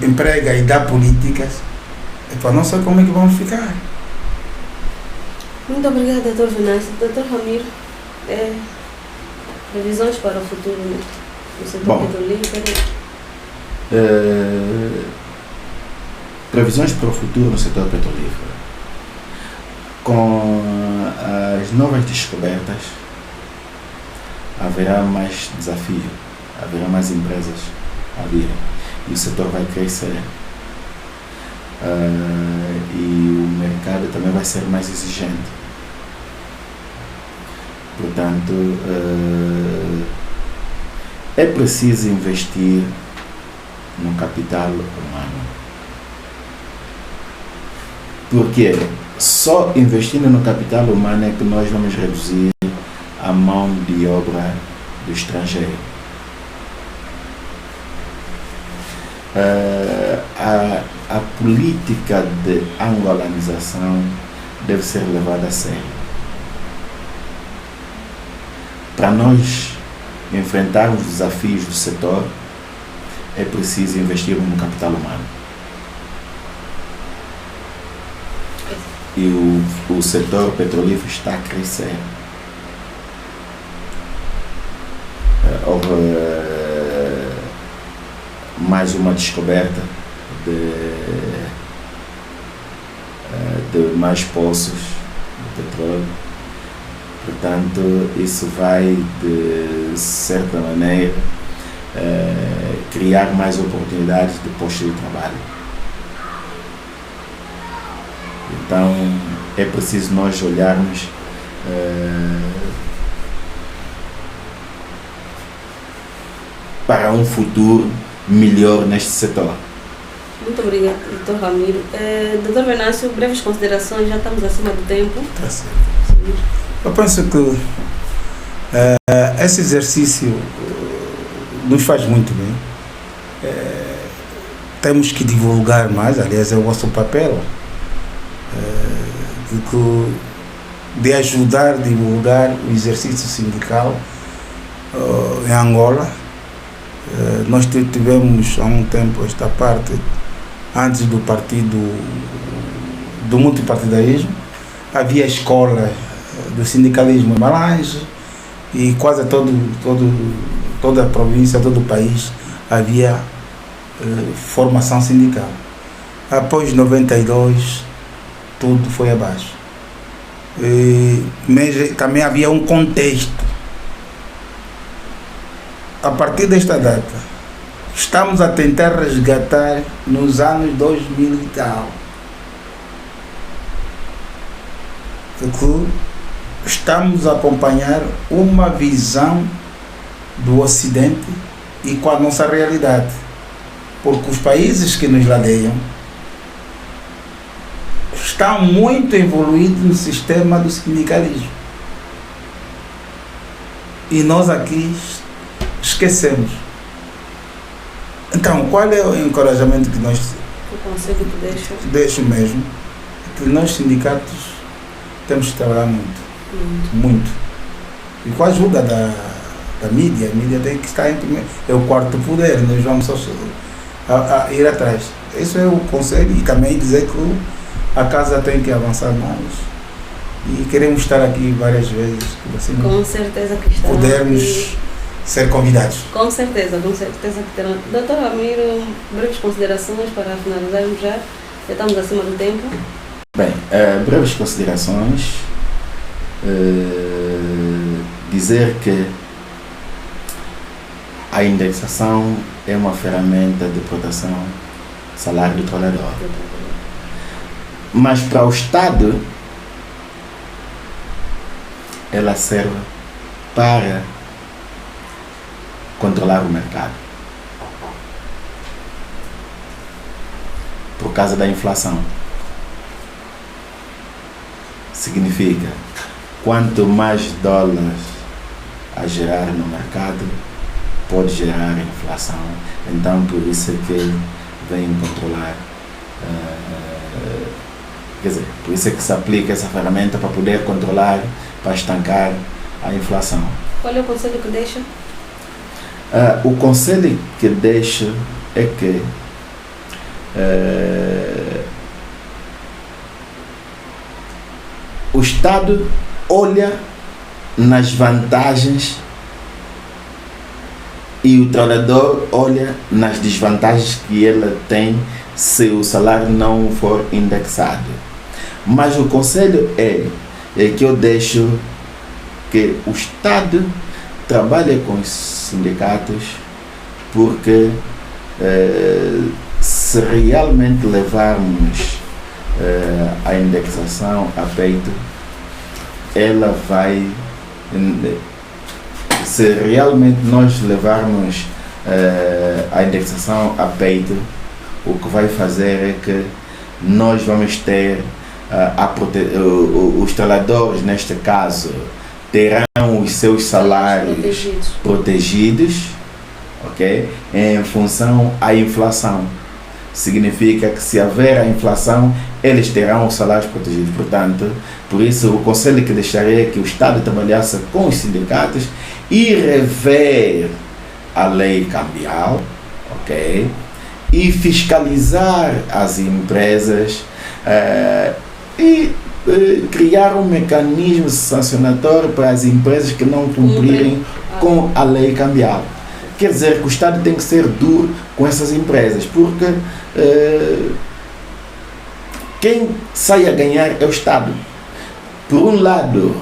emprega e dá políticas, para não sei como é que vamos ficar. Muito obrigada, Dr. Venâncio. Dr. Ramiro, previsões para o futuro do setor petrolífero? Previsões para o futuro no setor petrolífero. Com as novas descobertas, haverá mais desafio, haverá mais empresas a vir e o setor vai crescer. E o mercado também vai ser mais exigente. Portanto, é preciso investir no capital humano. Porque só investindo no capital humano é que nós vamos reduzir a mão de obra do estrangeiro. A política de angolanização deve ser levada a sério. Para nós enfrentarmos os desafios do setor, é preciso investir no capital humano. E o setor petrolífero está a crescer. Houve mais uma descoberta de mais poços de petróleo. Portanto, isso vai, de certa maneira, criar mais oportunidades de postos de trabalho. Então, é preciso nós olharmos para um futuro melhor neste setor. Muito obrigado, Dr. Ramiro. Dr. Venâncio, breves considerações, já estamos acima do tempo. Está certo. Eu penso que esse exercício nos faz muito bem. Temos que divulgar mais, aliás, é o vosso papel, de ajudar a divulgar o exercício sindical em Angola. Nós tivemos há um tempo esta parte, antes do partido do multipartidarismo, havia escola do sindicalismo em Malange e quase toda a província, todo o país havia formação sindical. Após 92 tudo foi abaixo. Mas também havia um contexto. A partir desta data, estamos a tentar resgatar nos anos 2000 e tal. Porque estamos a acompanhar uma visão do Ocidente e com a nossa realidade. Porque os países que nos ladeiam estão muito evoluídos no sistema do sindicalismo. E nós aqui esquecemos. Então, qual é o encorajamento que nós... O conselho que deixo mesmo, que nós sindicatos temos que trabalhar muito. E com a ajuda da mídia, a mídia tem que estar em primeiro. É o quarto poder, nós vamos só a ir atrás. Esse é o conselho, e também dizer que a casa tem que avançar mais. E queremos estar aqui várias vezes. Assim, com certeza que estarão. Podermos ser convidados. Com certeza que terão. Doutor Ramiro, breves considerações para finalizarmos já. Já estamos acima do tempo. Bem, breves considerações. Dizer que a indexação é uma ferramenta de proteção do salário do trabalhador. Mas para o Estado, ela serve para controlar o mercado. Por causa da inflação. Significa, quanto mais dólares a gerar no mercado, pode gerar inflação. Então, por isso é que vem controlar, quer dizer, por isso é que se aplica essa ferramenta para poder controlar, para estancar a inflação. Qual é o conselho que deixa? O conselho que deixo é que o Estado olha nas vantagens e o trabalhador olha nas desvantagens que ele tem se o salário não for indexado. Mas o conselho é que eu deixo que o Estado trabalhe com os sindicatos, porque se realmente levarmos a indexação a peito, ela vai, se realmente nós levarmos a indexação a peito, o que vai fazer é que nós vamos ter os trabalhadores, neste caso, terão os seus salários protegidos, ok? Em função à inflação. Significa que se haver a inflação, eles terão os salários protegidos. Portanto, por isso o conselho que deixaria é que o Estado trabalhasse com os sindicatos e rever a lei cambial, ok? E fiscalizar as empresas e criar um mecanismo sancionatório para as empresas que não cumprirem com a lei cambial. Quer dizer que o Estado tem que ser duro com essas empresas, porque quem sai a ganhar é o Estado. Por um lado,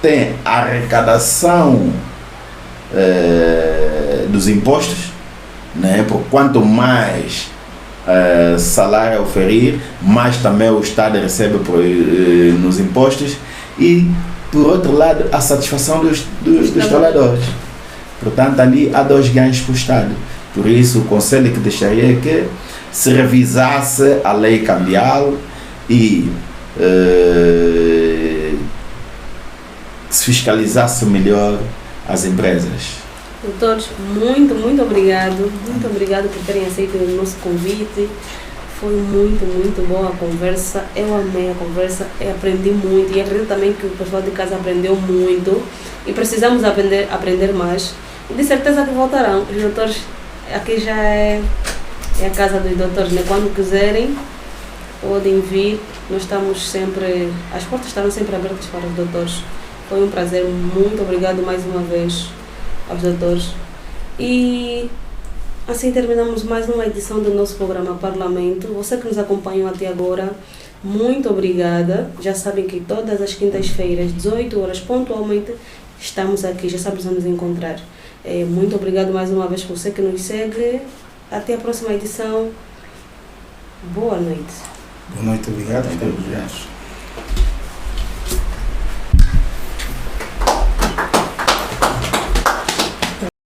tem a arrecadação dos impostos, né? Por quanto mais salário a oferir, mais também o Estado recebe nos impostos, e por outro lado a satisfação dos trabalhadores. Portanto, ali há dois ganhos para o Estado. Por isso o conselho que deixaria é que se revisasse a lei cambial e se fiscalizasse melhor as empresas. Doutores, muito obrigado. Muito obrigado por terem aceito o nosso convite. Foi muito boa a conversa. Eu amei a conversa e aprendi muito. E acredito também que o pessoal de casa aprendeu muito. E precisamos aprender mais. E de certeza que voltarão. Os doutores, aqui já é a casa dos doutores, né? Quando quiserem, podem vir. Nós estamos sempre, as portas estarão sempre abertas para os doutores. Foi um prazer. Muito obrigado mais uma vez aos doutores. E assim terminamos mais uma edição do nosso programa Parlamento. Você que nos acompanhou até agora, muito obrigada. Já sabem que todas as quintas-feiras, 18 horas pontualmente, estamos aqui, já sabes onde nos encontrar. Muito obrigado mais uma vez por você que nos segue. Até a próxima edição. Boa noite. Boa noite, obrigado.